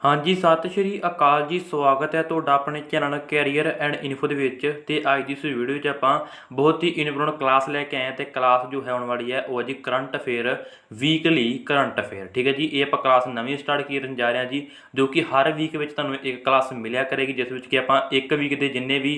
हाँ जी, सत श्री अकाल जी। स्वागत है तुहाडा अपने चैनल कैरियर एंड इन्फो दे विच। ते अज दी इस वीडियो च आपां बहुत ही इंपोर्टेंट क्लास लैके आए हैं। तो क्लास जो है आने वाली है वो है जी current affair, weekly current affair. ठीक है जी, ये आपां क्लास नवीं स्टार्ट करन जा रहे हैं जी, जो कि हर वीक विच तुहानूं एक क्लास मिलिया करेगी, जिस विच कि आपां एक वीक के जिन्ने भी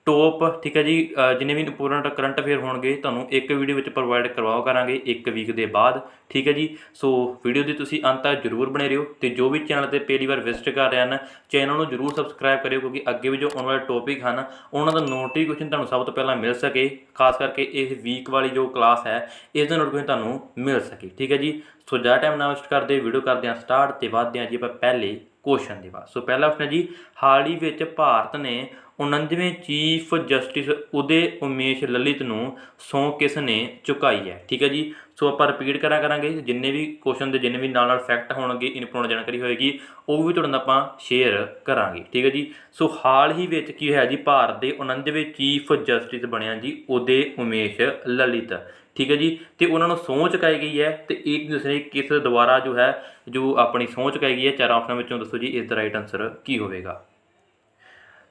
टॉप, ठीक है जी, जिन्ने भी इंपोर्टेंट करंट अफेयर होणगे तुहानूं एक वीडियो में प्रोवाइड करवाओ करांगे एक वीक के बाद। ठीक है जी, सो वीडियो की तुसीं अंत तक जरूर बने रहो। तो जो भी चैनल पर पहली बार विजिट कर रहे हैं चैनल को जरूर सबसक्राइब करियो, क्योंकि अगे भी जो आने वाले टॉपिक हैं उन्होंने नोटिफिकेशन तुहानूं सब तो पहला मिल सके। खास करके इस वीक वाली जो क्लास है इसका नोटिफिकेशन तुहानूं मिल सके। ठीक है जी, सो ज़्यादा टाइम ना वेस्ट करते वीडियो करते हैं स्टार्ट। तो वधदे हैं जी आप पहले क्वेश्चन के बाद। सो पहला क्वेश्चन है जी, हाल ही में भारत ने 49वें चीफ जस्टिस उदय उमेश ललित नूं सौं किसने चुकाई है। ठीक है जी, सो आप रिपीट करांगे जिन्ने भी क्वेश्चन के जिन्ने भी नाल फैक्ट होणगे, इंपोर्टेंट जानकारी होएगी वो भी तुहाडे नाल आपां शेयर करांगे। ठीक है जी, सो हाल ही में की है जी, भारत के 49वें चीफ जस्टिस बनिया जी उदय उमेश ललित। ठीक है जी, तो उन्होंने सौं चुकाई गई है। तो एक दूसरे किस द्वारा जो है जो अपनी सौं चुकाई गई है, चार ऑप्शन में दसो जी इसका राइट आंसर की होगा।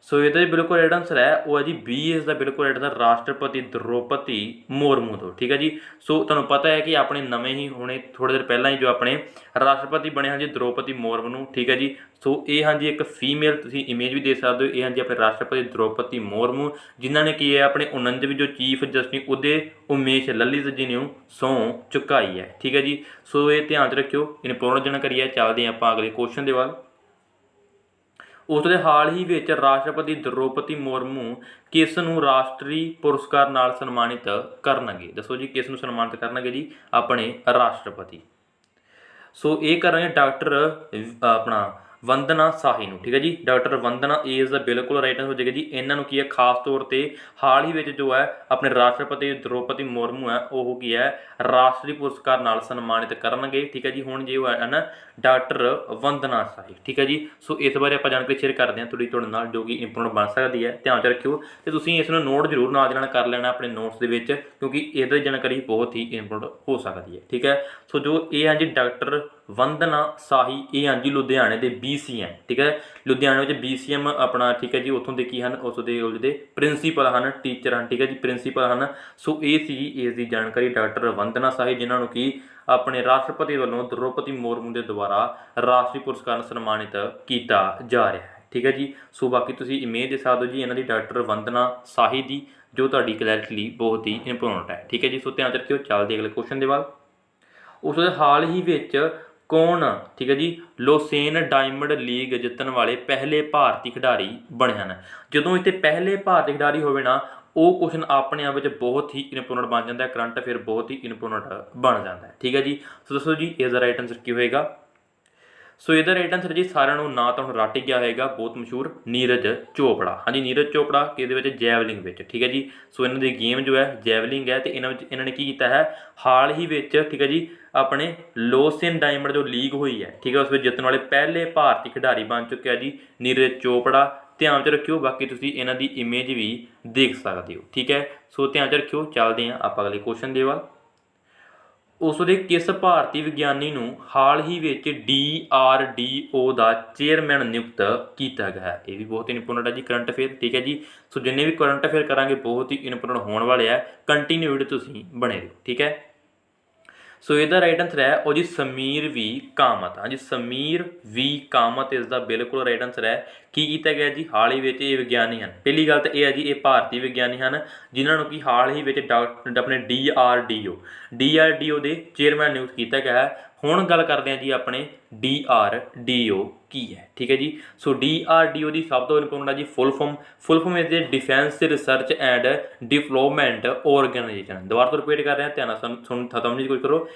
सो ये बिल्कुल राइट आंसर है वो है जी बी इसका बिल्कुल राइट आंसर, राष्ट्रपति द्रौपदी मुर्मू तो। ठीक है जी, सो तुहानूं पता है कि अपने नवे ही होने थोड़ी देर पहला ही जो अपने राष्ट्रपति बने हैं जी द्रौपदी मुर्मू। ठीक है जी, सो ये हाँ जी एक फीमेल, तुसीं इमेज भी दे सकते हो। ये हाँ जी अपने राष्ट्रपति द्रौपदी मुर्मू, जिन्होंने की है अपने 49वीं जो चीफ जस्टिस उदय उमेश ललित जी ने सौं चुकाई है। ठीक है जी, सो ये ध्यान रखियो, इंपोर्टेंट जानकारी है। चलते हैं आप अगले क्वेश्चन के बाद। उसके हाल ही में राष्ट्रपति द्रौपदी मुर्मू किस नूं राष्ट्रीय पुरस्कार नाल सन्मानित करनगे। दसो जी किस नूं सन्मानित करनगे जी, अपने राष्ट्रपति। सो ये करेंगे डॉक्टर अपना वंदना शाही नूं। ठीक है जी, डॉक्टर वंदना इज द बिल्कुल राइट आंसर हो जाएगा जी। इन्हों की है खास तौर पर हाल ही में जो है अपने राष्ट्रपति द्रौपदी मुर्मू है वो की है राष्ट्रीय पुरस्कार नाल सन्मानित करनगे। ठीक है जी, हुण जो है ना डॉक्टर वंदना शाही। ठीक है जी, सो इस बारे आप जानकारी शेयर करते हैं थोड़ी थोड़े नाल, जो कि इंपोर्टेंट बन सकती है। ध्यान रखियो तो तुसीं इस नोट जरूर नाल दी नाल कर लेना अपने नोट्स के विच, क्योंकि इसकी जानकारी बहुत ही इंपोर्टेंट हो सकती है। ठीक है, सो जो ये हैं जी डॉक्टर वंदना शाही, ये हैं जी लुधियाने के BCM। ठीक है, लुधियाने में BCM अपना, ठीक है जी, उतों के की हैं उसके प्रिंसीपल हैं, टीचर हैं। ठीक है जी, प्रिंसीपल हैं। सो ये सी इसकी जानकारी डॉक्टर वंदना शाही, जिन्होंने कि अपने राष्ट्रपति वालों द्रौपदी मुर्मू के द्वारा राष्ट्रीय पुरस्कार सन्मानित किया जा रहा है। ठीक है जी, सो बाकी तुम इमेज दे सकते हो जी इन्हों की डॉक्टर वंदना शाही की, जो तुहाडी क्लैरिटी लिए बहुत ही इंपोर्टेंट है। ठीक है जी, सो ध्यान रखियो। चलते अगले क्वेश्चन के बाद। उस हाल ही में कौन, ठीक है जी, लोसेन डायमंड लीग जितने वाले पहले भारतीय खिडारी बने हैं। जो इतने पहले भारतीय खिडारी हो ना, वो क्वेश्चन अपने आप में बहुत ही इंपोर्टेंट बन जाता है, करंट अफेयर बहुत ही इंपोर्टेंट बन जाता है। ठीक है जी, सो दसो जी इसका राइट आंसर की होएगा। सो इसका राइट आंसर जी सारे ना तो रट गया होगा, बहुत मशहूर नीरज चोपड़ा। हाँ जी, नीरज चोपड़ा कि जैवलिंग में। ठीक है जी, सो इन्हों की गेम जो है जैवलिंग है। तो इन्होंने की किया है हाल ही में, ठीक है जी, अपने लोसेन डायमंड जो लीग हुई है, ठीक है, उस जितने वाले पहले भारतीय खिडारी बन चुके हैं जी नीरज चोपड़ा। ध्यान रखियो, बाकी तुम इन्हों की इमेज भी देख सकते हो। ठीक है, सो ध्यान रखियो। चलते हैं आप अगले क्वेश्चन के बाद। उसके किस भारतीय विज्ञानी नूं हाल ही में DRDO का चेयरमैन नियुक्त किया गया है। ये भी बहुत इंपोर्टेंट है जी करंट अफेयर। ठीक है जी, सो जिन्हें भी करंट अफेयर करांगे बहुत ही इंपोर्टेंट होने वाले है, कंटिन्यू वीडियो तुसीं बने रहो। ठीक है, सो इसका राइट आंसर है वो जी समीर वी कामत। हाँ जी, समीर वी कामत इसका बिल्कुल राइट आंसर है। की किया गया जी, हाल ही में ये विज्ञानी हैं। पहली गल तो यह है जी ये भारतीय विज्ञानी हैं, जिन्होंने कि हाल ही में अपने DRDO के चेयरमैन नियुक्त किया गया है। हुण गल करते हैं जी अपने DRDO की है। ठीक है जी, सो DRDO की सब तो इंपोर्टेंट है जी full form is defence research and development organisation. दोबारा तो रिपीट कर रहे हैं, ध्यान समझने की कोशिश करो।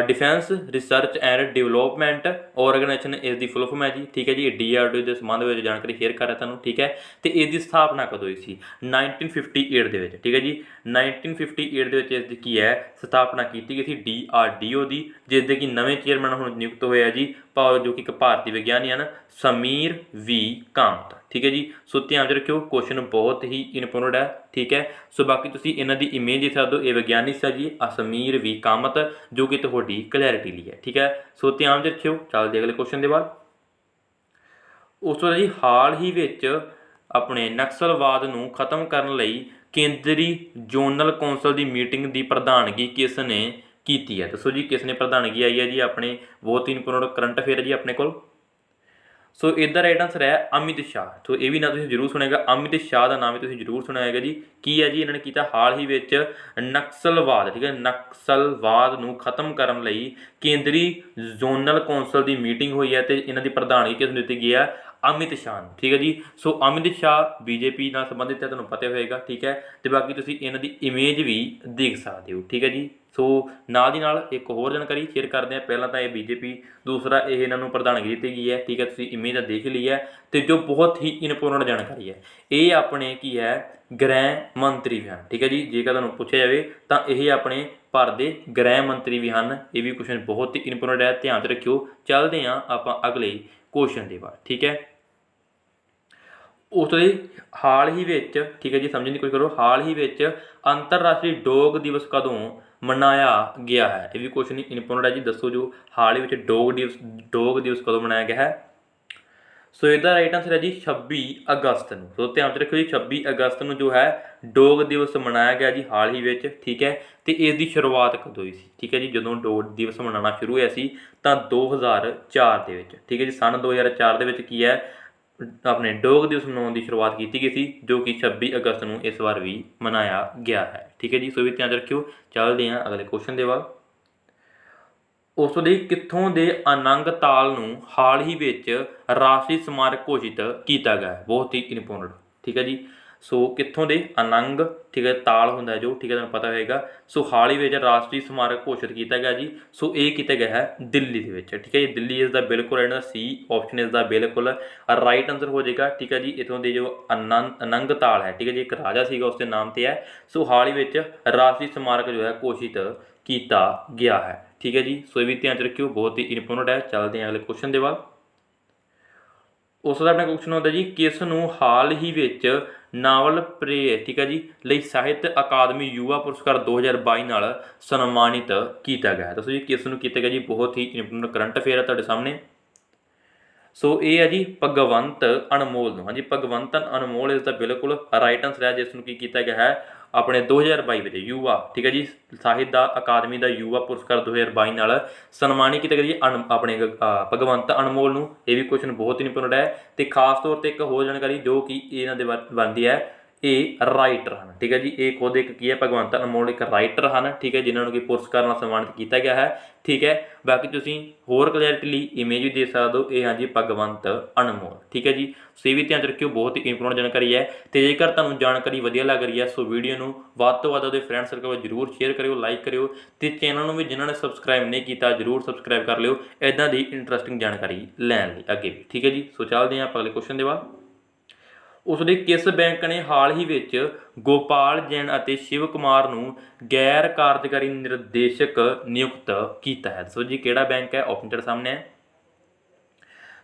Defence research and development organisation is the full form है जी। ठीक है जी, DRDO के संबंध में जानकारी शेयर कर रहा तुहानूं। ठीक है, तो इसकी स्थापना कदों हुई सी? 1958 के विच। ठीक है जी, 1958 के विच इसकी की है स्थापना की गई थी DRDO की, जिसके कि नवे चेयरमैन हुण नियुक्त होए जी, जो कि एक भारतीय विज्ञानी हैं समीर वी कामत। ठीक है जी, सो ध्यान रखियो, क्वेश्चन बहुत ही इंपोर्टेंट है। ठीक है, सो बाकी तुम इन्हों की इमेज देख सकते हो, ये विज्ञानी सा जी समीर वी कामत, जो कि तुहाडी क्लैरिटी लिए है। ठीक है, सो ध्यान रखियो। चलते अगले क्वेश्चन के बाद। ਉਸ ਤੋਂ ਬਾਅਦ ਜੀ ਹਾਲ ਹੀ ਵਿੱਚ ਆਪਣੇ ਨਕਸਲਵਾਦ ਨੂੰ ਖਤਮ ਕਰਨ ਲਈ ਕੇਂਦਰੀ ਜ਼ੋਨਲ ਕੌਂਸਲ ਦੀ ਮੀਟਿੰਗ ਦੀ ਪ੍ਰਧਾਨਗੀ ਕਿਸ ਨੇ ਕੀਤੀ ਹੈ? ਦੱਸੋ ਜੀ ਕਿਸ ਨੇ ਪ੍ਰਧਾਨਗੀ ਆਈ ਹੈ ਜੀ? ਆਪਣੇ ਬਹੁਤ ਹੀ ਇੰਪੋਰਟੈਂਟ ਕਰੰਟ ਅਫੇਅਰ ਹੈ ਜੀ ਆਪਣੇ ਕੋਲ। ਸੋ ਇਹਦਾ ਰਾਈਟ ਆਂਸਰ ਹੈ ਅਮਿਤ ਸ਼ਾਹ। ਸੋ ਇਹ ਵੀ ਨਾ ਤੁਸੀਂ ਜ਼ਰੂਰ ਸੁਣਿਆਗਾ, ਅਮਿਤ ਸ਼ਾਹ ਦਾ ਨਾਮ ਵੀ ਤੁਸੀਂ ਜ਼ਰੂਰ ਸੁਣਿਆ ਹੋਏਗਾ ਜੀ। ਕੀ ਹੈ ਜੀ ਇਹਨਾਂ ਨੇ ਕੀਤਾ ਹਾਲ ਹੀ ਵਿੱਚ ਨਕਸਲਵਾਦ, ਠੀਕ ਹੈ, ਨਕਸਲਵਾਦ ਨੂੰ ਖਤਮ ਕਰਨ ਲਈ ਕੇਂਦਰੀ ਜ਼ੋਨਲ ਕੌਂਸਲ ਦੀ ਮੀਟਿੰਗ ਹੋਈ ਹੈ ਤੇ ਇਹਨਾਂ ਦੀ ਪ੍ਰਧਾਨਗੀ ਕਿਸ ਨੂੰ ਦਿੱਤੀ ਗਈ ਹੈ? ਅਮਿਤ ਸ਼ਾਹ, ਠੀਕ ਹੈ ਜੀ। ਸੋ ਅਮਿਤ ਸ਼ਾਹ ਬੀਜੇਪੀ ਨਾਲ ਸੰਬੰਧਿਤ ਹੈ, ਤੁਹਾਨੂੰ ਪਤਾ ਹੋਏਗਾ, ਠੀਕ ਹੈ। ਤੇ ਬਾਕੀ ਤੁਸੀਂ ਇਹਨਾਂ ਦੀ ਇਮੇਜ ਵੀ ਦੇਖ ਸਕਦੇ ਹੋ, ਠੀਕ ਹੈ ਜੀ। ਸੋ ਨਾਲ ਦੀ ਨਾਲ ਇੱਕ ਹੋਰ ਜਾਣਕਾਰੀ ਸ਼ੇਅਰ ਕਰਦੇ ਹਾਂ। ਪਹਿਲਾਂ ਤਾਂ ਇਹ ਬੀਜੇਪੀ, ਦੂਸਰਾ ਇਹ ਇਹਨਾਂ ਨੂੰ ਪ੍ਰਧਾਨਗੀ ਦਿੱਤੀ ਗਈ ਹੈ, ਠੀਕ ਹੈ। ਤੁਸੀਂ ਇਮੇਜ ਤਾਂ ਦੇਖ ਲਈ ਹੈ। ਤੇ ਜੋ ਬਹੁਤ ਹੀ ਇੰਪੋਰਟੈਂਟ ਜਾਣਕਾਰੀ ਹੈ, ਇਹ ਆਪਣੇ ਕੀ ਹੈ, ਗ੍ਰਹਿ ਮੰਤਰੀ ਵੀ ਹਨ, ਠੀਕ ਹੈ ਜੀ। ਜੇਕਰ ਤੁਹਾਨੂੰ ਪੁੱਛਿਆ ਜਾਵੇ ਤਾਂ ਇਹ ਆਪਣੇ ਭਾਰਤ ਦੇ ਗ੍ਰਹਿ ਮੰਤਰੀ ਵੀ ਹਨ। ਇਹ ਵੀ ਕੁਐਸਚਨ ਬਹੁਤ ਹੀ ਇੰਪੋਰਟੈਂਟ ਹੈ, ਧਿਆਨ 'ਚ ਰੱਖਿਓ। ਚੱਲਦੇ ਹਾਂ ਆਪਾਂ ਅਗਲੇ ਕੁਐਸਚਨ ਦੇ ਬਾਅਦ, ਠੀਕ ਹੈ। ਉਸ ਤੋਂ ਹਾਲ ਹੀ ਵਿੱਚ, ਠੀਕ ਹੈ ਜੀ, ਸਮਝਣ ਦੀ ਕੋਸ਼ਿਸ਼ ਕਰੋ, ਹਾਲ ਹੀ ਵਿੱਚ ਅੰਤਰਰਾਸ਼ਟਰੀ ਡੋਗ ਦਿਵਸ ਕਦੋਂ ਮਨਾਇਆ ਗਿਆ ਹੈ? ਇਹ ਵੀ ਕੁਐਸਚਨ ਇੰਪੋਰਟੈਂਟ ਹੈ ਜੀ। ਦੱਸੋ ਜੋ ਹਾਲ ਹੀ ਵਿੱਚ ਡੋਗ ਦਿਵਸ ਕਦੋਂ ਮਨਾਇਆ ਗਿਆ ਹੈ? ਸੋ ਇਹਦਾ ਰਾਈਟ ਆਂਸਰ ਹੈ ਜੀ 26 ਅਗਸਤ ਨੂੰ। ਸੋ ਧਿਆਨ 'ਚ ਰੱਖਿਓ ਜੀ 26 ਅਗਸਤ ਨੂੰ ਜੋ ਹੈ ਡੋਗ ਦਿਵਸ ਮਨਾਇਆ ਗਿਆ ਜੀ ਹਾਲ ਹੀ ਵਿੱਚ, ਠੀਕ ਹੈ। ਤੇ ਇਸ ਦੀ ਸ਼ੁਰੂਆਤ ਕਦੋਂ ਹੋਈ ਸੀ? ਠੀਕ ਹੈ ਜੀ, ਜਦੋਂ ਡੋਗ ਦਿਵਸ ਮਨਾਉਣਾ ਸ਼ੁਰੂ ਹੋਇਆ ਸੀ ਤਾਂ 2004 ਦੇ ਵਿੱਚ, ਠੀਕ ਹੈ ਜੀ। ਸੰਨ 2004 ਦੇ ਵਿੱਚ ਕੀ ਹੈ, ਆਪਣੇ ਡੋਗ ਦਿਵਸ ਮਨਾਉਣ ਦੀ ਸ਼ੁਰੂਆਤ ਕੀਤੀ ਗਈ ਸੀ, ਜੋ ਕਿ 26 ਅਗਸਤ ਨੂੰ ਇਸ ਵਾਰ ਵੀ ਮਨਾਇਆ ਗਿਆ ਹੈ, ਠੀਕ ਹੈ ਜੀ। ਸੋ ਵੀ ਧਿਆਨ ਰੱਖਿਓ। ਚੱਲਦੇ ਹਾਂ ਅਗਲੇ ਕੁਐਸਚਨ ਦੇ ਵੱਲ। ਉਸ ਦੇ ਕਿੱਥੋਂ ਦੇ ਅਨੰਗ ਤਾਲ ਨੂੰ ਹਾਲ ਹੀ ਵਿੱਚ ਰਾਸ਼ਟਰੀ ਸਮਾਰਕ ਘੋਸ਼ਿਤ ਕੀਤਾ ਗਿਆ ਹੈ? ਬਹੁਤ ਹੀ ਇੰਪੋਰਟੈਂਟ, ਠੀਕ ਹੈ ਜੀ। ਸੋ ਕਿੱਥੋਂ ਦੇ ਅਨੰਗ, ਠੀਕ ਹੈ, ਤਾਲ ਹੁੰਦਾ ਜੋ, ਠੀਕ ਹੈ, ਤੁਹਾਨੂੰ ਪਤਾ ਹੋਏਗਾ। ਸੋ ਹਾਲ ਹੀ ਵਿੱਚ ਰਾਸ਼ਟਰੀ ਸਮਾਰਕ ਘੋਸ਼ਿਤ ਕੀਤਾ ਗਿਆ ਜੀ। ਸੋ ਇਹ ਕੀਤਾ ਗਿਆ ਹੈ ਦਿੱਲੀ ਦੇ ਵਿੱਚ, ਠੀਕ ਹੈ ਜੀ। ਦਿੱਲੀ ਇਸ ਦਾ ਬਿਲਕੁਲ ਰਾਈਟ ਆਂਸਰ, ਸੀ ਆਪਸ਼ਨ ਇਸ ਦਾ ਬਿਲਕੁਲ ਰਾਈਟ ਆਂਸਰ ਹੋ ਜਾਏਗਾ, ਠੀਕ ਹੈ ਜੀ। ਇੱਥੋਂ ਦੇ ਜੋ ਅਨੰਗ ਤਾਲ ਹੈ, ਠੀਕ ਹੈ ਜੀ, ਇੱਕ ਰਾਜਾ ਸੀਗਾ, ਉਸ ਦੇ ਨਾਮ ਤੇ ਹੈ। ਸੋ ਹਾਲ ਹੀ ਵਿੱਚ ਰਾਸ਼ਟਰੀ ਸਮਾਰਕ ਜੋ ਹੈ ਘੋਸ਼ਿਤ ਕੀਤਾ ਗਿਆ ਹੈ, ਠੀਕ ਹੈ ਜੀ। ਸੋ ਇਹ ਵੀ ਧਿਆਨ 'ਚ ਰੱਖਿਓ, ਬਹੁਤ ਹੀ ਇੰਪੋਰਟੈਂਟ ਹੈ। ਚੱਲਦੇ ਹਾਂ ਅਗਲੇ ਕੁਐਸਚਨ ਦੇ ਵੱਲ। ਉਸ ਦਾ ਆਪਣਾ ਕੁਐਸਚਨ ਹੁੰਦਾ ਜੀ, ਕਿਸ ਨੂੰ ਹਾਲ ਹੀ ਵਿੱਚ ਨਾਵਲ ਪ੍ਰੇ, ਠੀਕ ਹੈ ਜੀ, ਲਈ ਸਾਹਿਤ ਅਕਾਦਮੀ ਯੁਵਾ ਪੁਰਸਕਾਰ 2022 ਨਾਲ ਸਨਮਾਨਿਤ ਕੀਤਾ ਗਿਆ ਹੈ? ਦੱਸੋ ਜੀ ਕਿਸ ਨੂੰ ਕੀਤਾ ਗਿਆ ਜੀ? ਬਹੁਤ ਹੀ ਇੰਪੋਰਟੈਂਟ ਕਰੰਟ ਅਫੇਅਰ ਹੈ ਤੁਹਾਡੇ ਸਾਹਮਣੇ। ਸੋ ਇਹ ਹੈ ਜੀ ਭਗਵੰਤ ਅਨਮੋਲ ਨੂੰ। ਹਾਂਜੀ, ਭਗਵੰਤ ਅਨਮੋਲ ਇਸ ਦਾ ਬਿਲਕੁਲ ਰਾਈਟ ਆਂਸਰ ਹੈ, ਜਿਸ ਨੂੰ ਕੀ ਕੀਤਾ ਗਿਆ ਹੈ ਆਪਣੇ 2022 ਵਿੱਚ ਯੁਵਾ, ਠੀਕ ਹੈ ਜੀ, ਸਾਹਿਤ ਦਾ ਅਕਾਦਮੀ ਦਾ ਯੁਵਾ ਪੁਰਸਕਾਰ 2022 ਨਾਲ ਸਨਮਾਨਿਤ ਕੀਤਾ ਗਿਆ ਜੀ ਆਪਣੇ ਭਗਵੰਤ ਅਨਮੋਲ ਨੂੰ। ਇਹ ਵੀ ਕੁਐਸਚਨ ਬਹੁਤ ਹੀ ਇੰਪੋਰਟੈਂਟ ਹੈ। ਤੇ ਖਾਸ ਤੌਰ ਤੇ ਇੱਕ ਹੋਰ ਜਾਣਕਾਰੀ ਜੋ ਕਿ ਇਹਨਾਂ ਦੇ ਬਣਦੀ ਹੈ, ਇਹ ਰਾਈਟਰ ਹਨ, ਠੀਕ ਹੈ ਜੀ। ਇਹ ਖੁਦ ਇੱਕ ਕੀ ਹੈ, ਭਗਵੰਤ ਅਨਮੋਲ ਇੱਕ ਰਾਈਟਰ ਹਨ, ਠੀਕ ਹੈ, ਜਿਨ੍ਹਾਂ ਨੂੰ ਕਿ ਪੁਰਸਕਾਰ ਨਾਲ ਸਨਮਾਨਿਤ ਕੀਤਾ ਗਿਆ ਹੈ, ਠੀਕ ਹੈ। ਬਾਕੀ ਤੁਸੀਂ ਹੋਰ ਕਲੈਰਿਟੀ ਲਈ ਇਮੇਜ ਵੀ ਦੇ ਸਕਦੇ ਹੋ। ਇਹ ਹਾਂਜੀ ਭਗਵੰਤ ਅਨਮੋਲ, ਠੀਕ ਹੈ ਜੀ। ਸੋ ਇਹ ਵੀ ਧਿਆਨ ਰੱਖਿਓ, ਬਹੁਤ ਹੀ ਇੰਪੋਰਟੈਂਟ ਜਾਣਕਾਰੀ ਹੈ। ਤੇ ਜੇਕਰ ਤੁਹਾਨੂੰ ਜਾਣਕਾਰੀ ਵਧੀਆ ਲੱਗ ਰਹੀ ਹੈ, ਸੋ ਵੀਡੀਓ ਨੂੰ ਵੱਧ ਤੋਂ ਵੱਧ ਉਹਦੇ ਫਰੈਂਡ ਸਰਕਲ ਵਿੱਚ ਜ਼ਰੂਰ ਸ਼ੇਅਰ ਕਰਿਓ, ਲਾਈਕ ਕਰਿਓ। ਤੇ ਚੈਨਲ ਨੂੰ ਵੀ ਜਿਨ੍ਹਾਂ ਨੇ ਸਬਸਕ੍ਰਾਈਬ ਨਹੀਂ ਕੀਤਾ ਜ਼ਰੂਰ ਸਬਸਕ੍ਰਾਈਬ ਕਰ ਲਿਓ, ਇੱਦਾਂ ਦੀ ਇੰਟਰਸਟਿੰਗ ਜਾਣਕਾਰੀ ਲੈਣ ਲਈ ਅੱਗੇ ਵੀ, ਠੀਕ ਹੈ ਜੀ। ਸੋ ਚੱਲਦੇ ਹਾਂ ਆਪਾਂ ਅਗਲੇ ਕੁਐਸਚਨ ਦੇ ਵੱਲ। ਉਸ ਦੇ ਕਿਸ ਬੈਂਕ ਨੇ ਹਾਲ ਹੀ ਵਿੱਚ ਗੋਪਾਲ ਜੈਨ ਅਤੇ ਸ਼ਿਵ ਕੁਮਾਰ ਨੂੰ ਗੈਰ ਕਾਰਜਕਾਰੀ ਨਿਰਦੇਸ਼ਕ ਨਿਯੁਕਤ ਕੀਤਾ ਹੈ? ਦੱਸੋ ਜੀ ਕਿਹੜਾ ਬੈਂਕ ਹੈ? ਆਪਸ਼ਨ ਤੁਹਾਡੇ ਸਾਹਮਣੇ ਹੈ।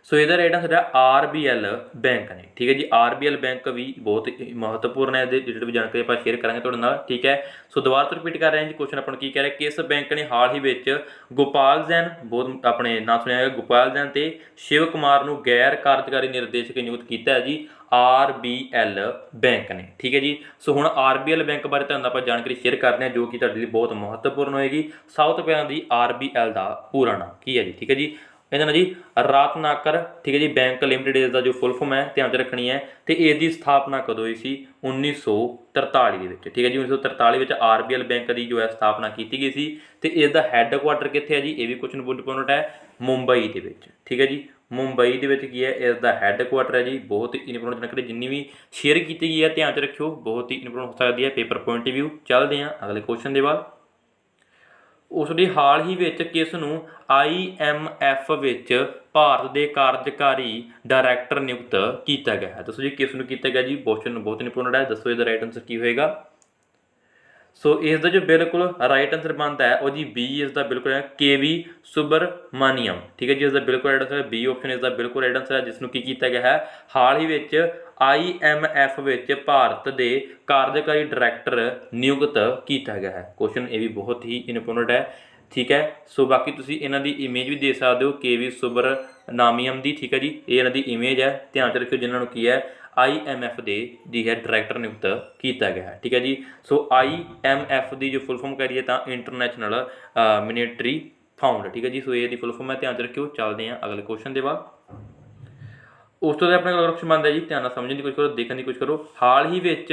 ਸੋ ਇਹਦਾ ਰਾਈਟ ਆਂਸਰ ਹੈ RBL ਬੈਂਕ ਨੇ, ਠੀਕ ਹੈ ਜੀ। RBL ਬੈਂਕ ਵੀ ਬਹੁਤ ਮਹੱਤਵਪੂਰਨ ਹੈ, ਇਹਦੇ ਜਿਹੜੇ ਵੀ ਜਾਣਕਾਰੀ ਆਪਾਂ ਸ਼ੇਅਰ ਕਰਾਂਗੇ ਤੁਹਾਡੇ ਨਾਲ, ਠੀਕ ਹੈ। ਸੋ ਦੁਬਾਰਾ ਤੋਂ ਰਿਪੀਟ ਕਰ ਰਹੇ ਹਾਂ ਜੀ ਕੁਐਸਚਨ ਆਪਾਂ ਨੂੰ ਕੀ ਕਹਿ ਰਿਹਾ, ਕਿਸ ਬੈਂਕ ਨੇ ਹਾਲ ਹੀ ਵਿੱਚ ਗੋਪਾਲ ਜੈਨ, ਬਹੁਤ ਆਪਣੇ ਨਾਂ ਸੁਣਿਆ ਹੋਇਆ, ਗੋਪਾਲ ਜੈਨ ਤੇ ਸ਼ਿਵ ਕੁਮਾਰ ਨੂੰ ਗੈਰ ਕਾਰਜਕਾਰੀ ਨਿਰਦੇਸ਼ਕ ਨਿਯੁਕਤ ਕੀਤਾ ਹੈ ਜੀ? RBL ਬੈਂਕ ਨੇ, ਠੀਕ ਹੈ ਜੀ। ਸੋ ਹੁਣ RBL ਬੈਂਕ ਬਾਰੇ ਤੁਹਾਨੂੰ ਆਪਾਂ ਜਾਣਕਾਰੀ ਸ਼ੇਅਰ ਕਰਦੇ ਹਾਂ, ਜੋ ਕਿ ਤੁਹਾਡੇ ਲਈ ਬਹੁਤ ਮਹੱਤਵਪੂਰਨ ਹੋਏਗੀ। ਸਭ ਤੋਂ ਪਹਿਲਾਂ ਦੀ RBL ਦਾ ਪੂਰਾ ਨਾਮ ਕੀ ਹੈ ਜੀ, ਠੀਕ ਹੈ ਜੀ। ਇਹਦਾ ਨਾ ਜੀ ਰਤਨਾਕਰ, ਠੀਕ ਹੈ ਜੀ, ਬੈਂਕ ਲਿਮਟਿਡ ਇਸ ਦਾ ਜੋ ਫੁੱਲ ਫਾਰਮ ਹੈ ਧਿਆਨ 'ਚ ਰੱਖਣੀ ਹੈ। ਤੇ ਇਸ ਦੀ ਸਥਾਪਨਾ ਕਦੋਂ ਹੋਈ ਸੀ? 1943 ਦੇ ਵਿੱਚ, ਠੀਕ ਹੈ ਜੀ। 1943 ਵਿੱਚ RBL ਬੈਂਕ ਦੀ ਜੋ ਹੈ ਸਥਾਪਨਾ ਕੀਤੀ ਗਈ ਸੀ। ਤੇ ਇਸ ਦਾ ਹੈੱਡ ਕੁਆਟਰ ਕਿੱਥੇ ਹੈ ਜੀ? ਇਹ ਵੀ ਕੁਐਸਚਨ ਬਹੁਤ ਇੰਪੋਰਟੈਂਟ ਹੈ, ਮੁੰਬਈ ਦੇ ਵਿੱਚ, ਠੀਕ ਹੈ ਜੀ। ਮੁੰਬਈ ਦੇ ਵਿੱਚ ਕੀ ਹੈ, ਇਸ ਦਾ ਹੈੱਡ ਕੁਆਟਰ ਹੈ ਜੀ। ਬਹੁਤ ਹੀ ਇੰਪੋਰਟੈਂਟ ਜਾਣਕਾਰੀ ਜਿੰਨੀ ਵੀ ਸ਼ੇਅਰ ਕੀਤੀ ਗਈ ਹੈ ਧਿਆਨ 'ਚ ਰੱਖਿਓ, ਬਹੁਤ ਹੀ ਇੰਪੋਰਟੈਂਟ ਹੋ ਸਕਦੀ ਹੈ ਪੇਪਰ ਪੁਆਇੰਟ ਆਫ ਵਿਊ। ਚੱਲਦੇ ਹਾਂ ਅਗਲੇ ਕੁਐਸਚਨ ਦੇ ਵੱਲ। ਉਸ ਦੀ ਹਾਲ ਹੀ ਵਿੱਚ ਕਿਸ ਨੂੰ IMF ਵਿੱਚ ਭਾਰਤ ਦੇ ਕਾਰਜਕਾਰੀ ਡਾਇਰੈਕਟਰ ਨਿਯੁਕਤ ਕੀਤਾ ਗਿਆ ਹੈ? ਦੱਸੋ ਜੀ ਕਿਸ ਨੂੰ ਕੀਤਾ ਗਿਆ ਜੀ? ਕੁਐਸਚਨ ਬਹੁਤ ਇੰਪੋਰਟੈਂਟ ਹੈ, ਦੱਸੋ ਇਹਦਾ ਰਾਈਟ ਆਂਸਰ ਕੀ ਹੋਏਗਾ। ਸੋ ਇਸ ਦਾ ਜੋ ਬਿਲਕੁਲ ਰਾਈਟ ਆਂਸਰ ਬਣਦਾ ਹੈ ਉਹ ਜੀ B, ਇਸ ਦਾ ਬਿਲਕੁਲ ਹੈ KV ਸੁਬਰਮਾਨੀਅਮ, ਠੀਕ ਹੈ ਜੀ। ਇਸ ਦਾ ਬਿਲਕੁਲ ਰਾਈਟ ਆਂਸਰ B ਆਪਸ਼ਨ ਇਸ ਦਾ ਬਿਲਕੁਲ ਰਾਈਟ ਆਂਸਰ ਹੈ, ਜਿਸ ਨੂੰ ਕੀ ਕੀਤਾ ਗਿਆ ਹੈ ਹਾਲ ਹੀ ਵਿੱਚ IMF ਵਿੱਚ ਭਾਰਤ ਦੇ ਕਾਰਜਕਾਰੀ ਡਾਇਰੈਕਟਰ ਨਿਯੁਕਤ ਕੀਤਾ ਗਿਆ ਹੈ। ਕੁਐਸਚਨ ਇਹ ਵੀ ਬਹੁਤ ਹੀ ਇੰਪੋਰਟੈਂਟ ਹੈ, ठीक है। सो बाकी तुसी इन्हां दी इमेज भी दे सकते हो केवी सुब्रनामियम दी, ठीक है जी, ये इन्हां दी इमेज है, ध्यान च रखियो, जिन्होंने की है IMF दे जी है डायरैक्टर नियुक्त किया गया है, ठीक है जी। सो IMF की जो फुल फॉर्म करिए तो इंटरनैशनल मिलिटरी फाउंड, ठीक है जी। सो ये फुल फॉर्म है, ध्यान च रखियो। चलते हैं अगले क्वेश्चन के बाद। उस तो अपने अगला क्वेश्चन बनता है जी, ध्यान समझने की कोशिश करो, देखने की कोशिश करो। हाल ही विच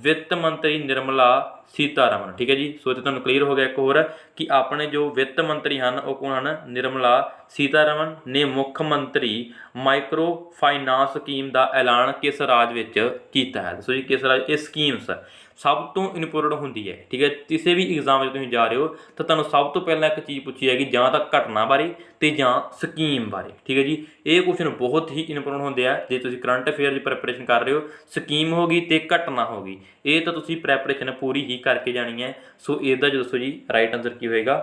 वित्त मंत्री निर्मला सीतारमन, ठीक है जी। सो इत्थे तुहानूं क्लीयर हो गया एक होर कि अपने जो वित्त मंत्री हैं वो कौन हैं, निर्मला सीतारमन ने मुख्य मंत्री माइक्रो फाइनांस स्कीम का ऐलान किस राज विच कीता है, दसो जी किस राज। ये स्कीम्स सब तो इंपोर्टेंट होंदी है, ठीक है। किसी भी एग्जाम में तुसीं जा रहे हो तो तुहानूं सब तो पहला एक चीज़ पूछी जाएगी, जां तां घटना बारे ते जां स्कीम बारे, ठीक है जी। ये क्वेश्चन बहुत ही इंपोर्टेंट होंदे आ जे तुसीं करंट अफेयर की प्रैपरेशन कर रहे हो। स्कीम होगी तो घटना होगी, ये तो तुसीं प्रैपरेशन पूरी ही करके जानी है। सो इसका जो दसो जी राइट आंसर की होएगा।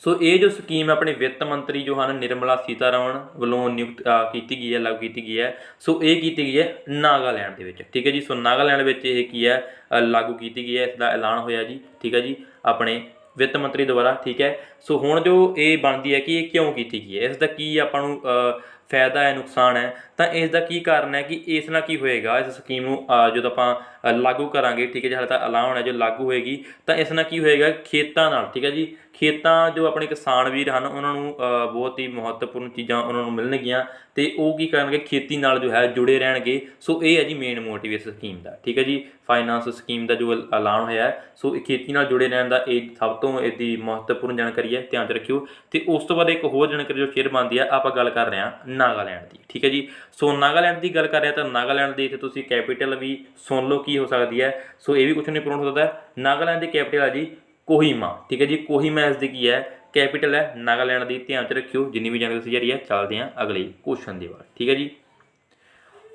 सो ये जो स्कीम अपने वित्त मंत्री जो हैं निर्मला सीतारमन वालों नियुक्त की गई है, लागू की गई है। सो ये की गई है नागालैंड के, ठीक है जी। सो नागालैंड में ये की है लागू की गई है, इसका ऐलान होया जी, ठीक है जी, अपने वित्त मंत्री द्वारा, ठीक है। सो हुण जो ये बनती है कि ये क्यों की गई है, इसका की आपां नूं फायदा है, नुकसान है, तो इसका की कारण है कि इस नाल की होएगा, इस स्कीम जो आप लागू करांगे, ठीक है जी, हाले तक ऐलान है जो लागू होएगी, तो इस नाल की होएगा खेतां नाल, ठीक है जी। खेतां जो अपने किसान वीर हैं उन्होंने बहुत ही महत्वपूर्ण चीज़ां उन्होंने मिलणगियां तो वो की करनगे, खेती नाल जो है जुड़े रहणगे। सो ये है जी मेन मोटिव इस स्कीम का, ठीक है जी। फाइनांस स्कीम का जो ऐलान होया है, सो खेती नाल जुड़े रहने का ये सब तो इसकी महत्वपूर्ण जानकारी है, ध्यान च रखियो। तो उस तो बाद एक होर जानकारी जो शेयर बनती है, आप गल कर रहे हैं नागालैंड की, ठीक है जी। सो नागालैंड की गल कर रहे हैं तो नागालैंड की इत्थे तुसीं कैपीटल भी सुन लो की हो सकती है। सो ये भी कुछ नहीं पूर्ण हो सकता है। नागालैंड की कैपीटल है जी कोहिमा, ठीक है जी। कोहिमा इसकी की है कैपीटल है नागालैंड की, ध्यान च रखियो जिन्नी भी जानकारी जा रही है। चलते हैं अगले क्वेश्चन की बात, ठीक है जी।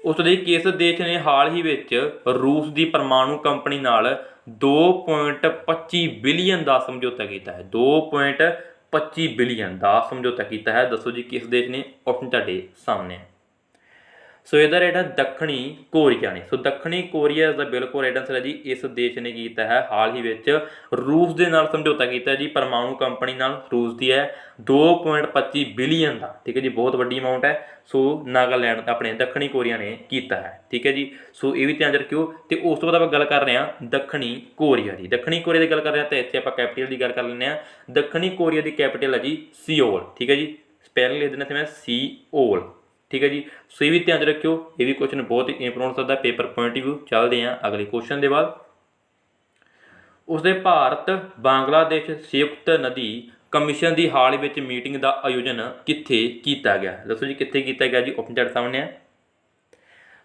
उसदे किस देश ने हाल ही विच रूस की परमाणु कंपनी नाल 2.25 बिलियन का समझौता किया है, 2.25 बिलियन का समझौता किया है, दसो जी किस देश ने। ऑप्शन तुहाडे सामने है। सो इसका राइट है दक्षिणी कोरिया ने। सो दक्षिणी कोरिया इसका बिल्कुल राइट आंसर है जी। इस देश ने किया है हाल ही विच रूस के नाल समझौता किया जी, परमाणु कंपनी नाल, रूस की है 2.25 बिलियन का, ठीक है जी, बहुत वड्डी अमाउंट है। सो नागालैंड अपने दक्षिणी कोरिया ने किया है, ठीक है जी। सो ये भी ध्यान रखियो। तो उस तो बाद आप गल कर रहे हैं दक्षिणी कोरिया की। दक्षिणी कोरिया की गल कर रहे हैं तो इत्थे आप कैपीटल की गल कर लें। दक्षिणी कोरिया की कैपीटल है जी सियोल, ठीक है जी। स्पैलिंग लिख देना मैं सियोल, ठीक है जी। सो ये भी ध्यान रखियो, ये भी क्वेश्चन बहुत ही इंपोर्टेंट सकता है पेपर पॉइंट ऑफ व्यू। चलते हैं अगले क्वेश्चन के बाद। उसके भारत बांग्लादेश संयुक्त नदी कमीशन की हाल विच मीटिंग का आयोजन कित्थे किया गया, दसो जी कित्थे किया गया जी। ऑप्शन तुहाडे सामने है।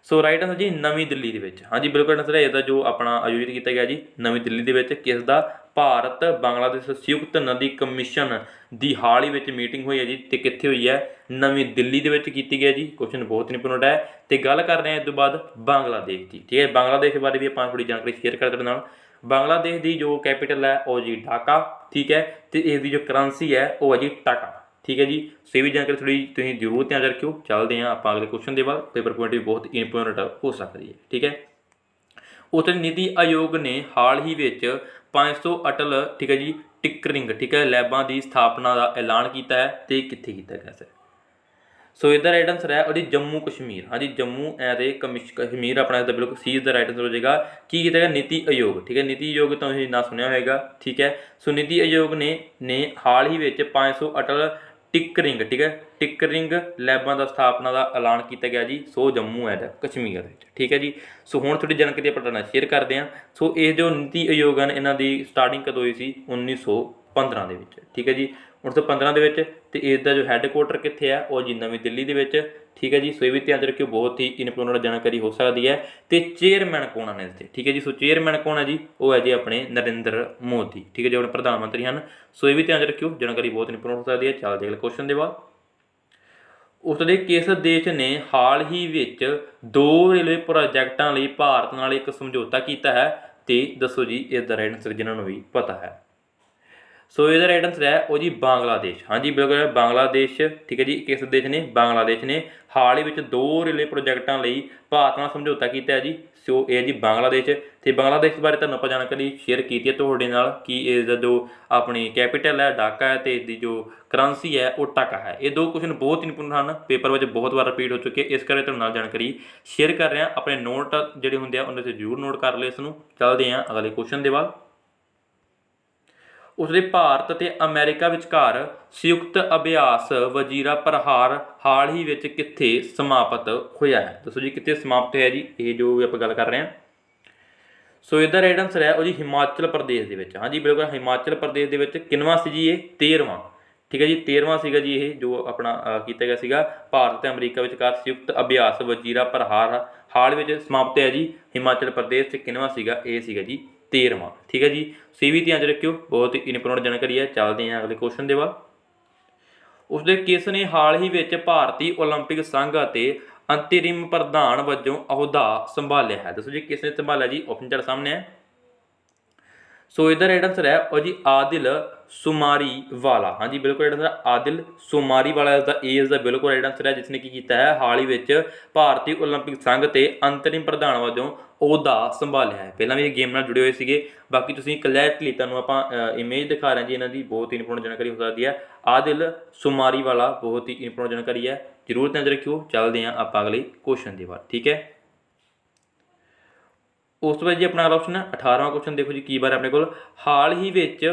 सो राइट आंसर जी नवी दिल्ली के विच, हाँ जी बिल्कुल आंसर है इसका जो अपना आयोजित किया गया जी नवी दिल्ली के विच। किसका, भारत बांग्लादेश संयुक्त नदी कमीशन की हाल ही विच मीटिंग हुई है जी, तो कित्थे हुई है, नवी दिल्ली के विच की गई जी। क्वेश्चन बहुत इंपोर्टेंट है। तो गल कर रहे हैं इस तो बाद बांग्लादेश की, ठीक है। बांग्लादेश बारे भी आप थोड़ी जानकारी शेयर कर देना। बांग्लादेश की जो कैपीटल है वह जी ढाका, ठीक है। तो इसकी जो करंसी है वह है जी टाका, ठीक है जी। सो ये भी जानकारी थोड़ी तुम जरूर ध्यान रखियो। चलते हैं आप अगले क्वेश्चन के बाद, पेपर पॉइंट भी बहुत इंपोर्टेंट हो सकती है, ठीक है। उस नीति आयोग ने हाल ही विच 500 अटल, ठीक है जी, टिकरिंग, ठीक है, लैबां की स्थापना का ऐलान किया है, तो कित्थे किया गया सर। सो इसका राइट आंसर है और जम्मू कश्मीर, हाँ जी जम्मू एंड कश्मीर अपना इसका बिल्कुल सी इसका राइट आंसर हो जाएगा। की किया गया, नीति आयोग, ठीक है। नीति आयोग तो ना सुनिया होगा, ठीक है। सो नीति आयोग ने हाल ही विच 500 अटल टिकरिंग, ठीक है, टिकरिंग लैबां का स्थापना का ऐलान किया गया जी। सो जम्मू एंड कश्मीर, ठीक है जी। सो हुण थोड़ी जानकारी आप शेयर करते हैं। सो ये जो नीति आयोग हैं इन्हां दी स्टार्टिंग कदों हुई सी, 1915 के, ठीक है जी, 1915 के। तो इसका जो हैडकुआटर कित्थे है वह जी नवी दिल्ली के, ठीक है जी। सो ये भी ध्यान रखियो, बहुत ही इंपोर्टेंट जानकारी हो सकती है। तो चेयरमैन कौन है इसके, ठीक है जी। सो चेयरमैन कौन है जी, वो है जी अपने नरेंद्र मोदी, ठीक है जो अपने प्रधानमंत्री हैं। सो ये भी ध्यान रखियो, जानकारी बहुत इंपोर्टेंट हो सकती है। चलते अगले क्वेश्चन के बाद। उसदे किस देश ने हाल ही विच 2 रेलवे प्रोजैक्टां लई भारत नाल एक समझौता किया है, तो दसो जी इसका राइट आंसर जिन्होंने भी पता है। सो इसका राइट आंसर है वो जी बांग्लादेश, हाँ जी बिल्कुल बांग्लादेश, ठीक है जी। किस देश ने, बांग्लादेश ने हाल ही विच 2 रेलवे प्रोजैक्टां लई भारत नाल समझौता किया है जी, सो ये जी बांग्लादेश। तो बांग्लादेश बारे तुहानूं आपां जानकारी शेयर की है तुहाडे नाल कि इसका जो अपनी कैपीटल है ढाका है, तो इसकी जो करंसी है वो टका है। ये 2 क्वेश्चन बहुत इंपोर्टेंट हैं, पेपर में बहुत बार रिपीट हो चुके, इस करके तुहाडे नाल जानकारी शेयर कर रहा। अपने नोट जिहड़े हुंदे आ उन्हां 'ते जरूर नोट कर लो इसनूं। चलदे हां अगले क्वेश्चन दे वाल। उसने भारत ते अमेरिका विचकार संयुक्त अभ्यास वजीरा प्रहार हाल ही विच कित्थे समाप्त होया है? दसो जी कित्थे समाप्त होया जी, ये जो आपां गल कर रहे हैं। सो इसदा राइट आंसर है वो जी हिमाचल प्रदेश दे विच। हाँ जी बिल्कुल, हिमाचल प्रदेश दे विच किनवां सी जी ये? 13वां। ठीक है जी, 13वां सीगा जी ये जो अपना किया गया सीगा भारत ते अमरीका विचकार संयुक्त अभ्यास वजीरा प्रहार हाल विच समाप्त होया जी हिमाचल प्रदेश च। किनवां सीगा? ये सीगा जी 13वां। ठीक है जी, सी भी ध्यान रखियो, बहुत ही इंपोर्टेंट जानकारी है। चलते हैं अगले क्वेश्चन दे वाल। उसने किस ने हाल ही विच भारतीय ओलंपिक संघ ਅਤੇ अंतरिम प्रधान वजों अहुदा संभालिया है? दसो जी किसने संभालिया जी? ऑप्शन तेरे सामने है। सो इसका राइट आंसर है और जी आदिल सुमारी वाला। हाँ जी बिल्कुल राइट आंसर आदिल सुमारी वाला इसका ए इसका बिल्कुल राइट आंसर है, जिसने की किया है हाल ही विच भारतीय ओलंपिक संघ ते अंतरिम प्रधान वजों अहुदा संभालिया है। पहला भी ये गेम नाल जुड़े हुए थे। बाकी तुसीं क्लैरिटी तुहानूं आपां इमेज दिखा रहे हैं जी, इन्हां दी बहुत ही इंपोर्टेंट जानकारी हो सकती है। आदिल सुमारी वाला बहुत ही इंपोर्टेंट जानकारी है, जरूर ध्यान रखियो। चलते हैं आप अगले क्वेश्चन के बाद। ठीक है, उस तो बाद जी अपना अगला ऑप्शन है 18वां क्वेश्चन। देखो जी की बार अपने को हाल ही विच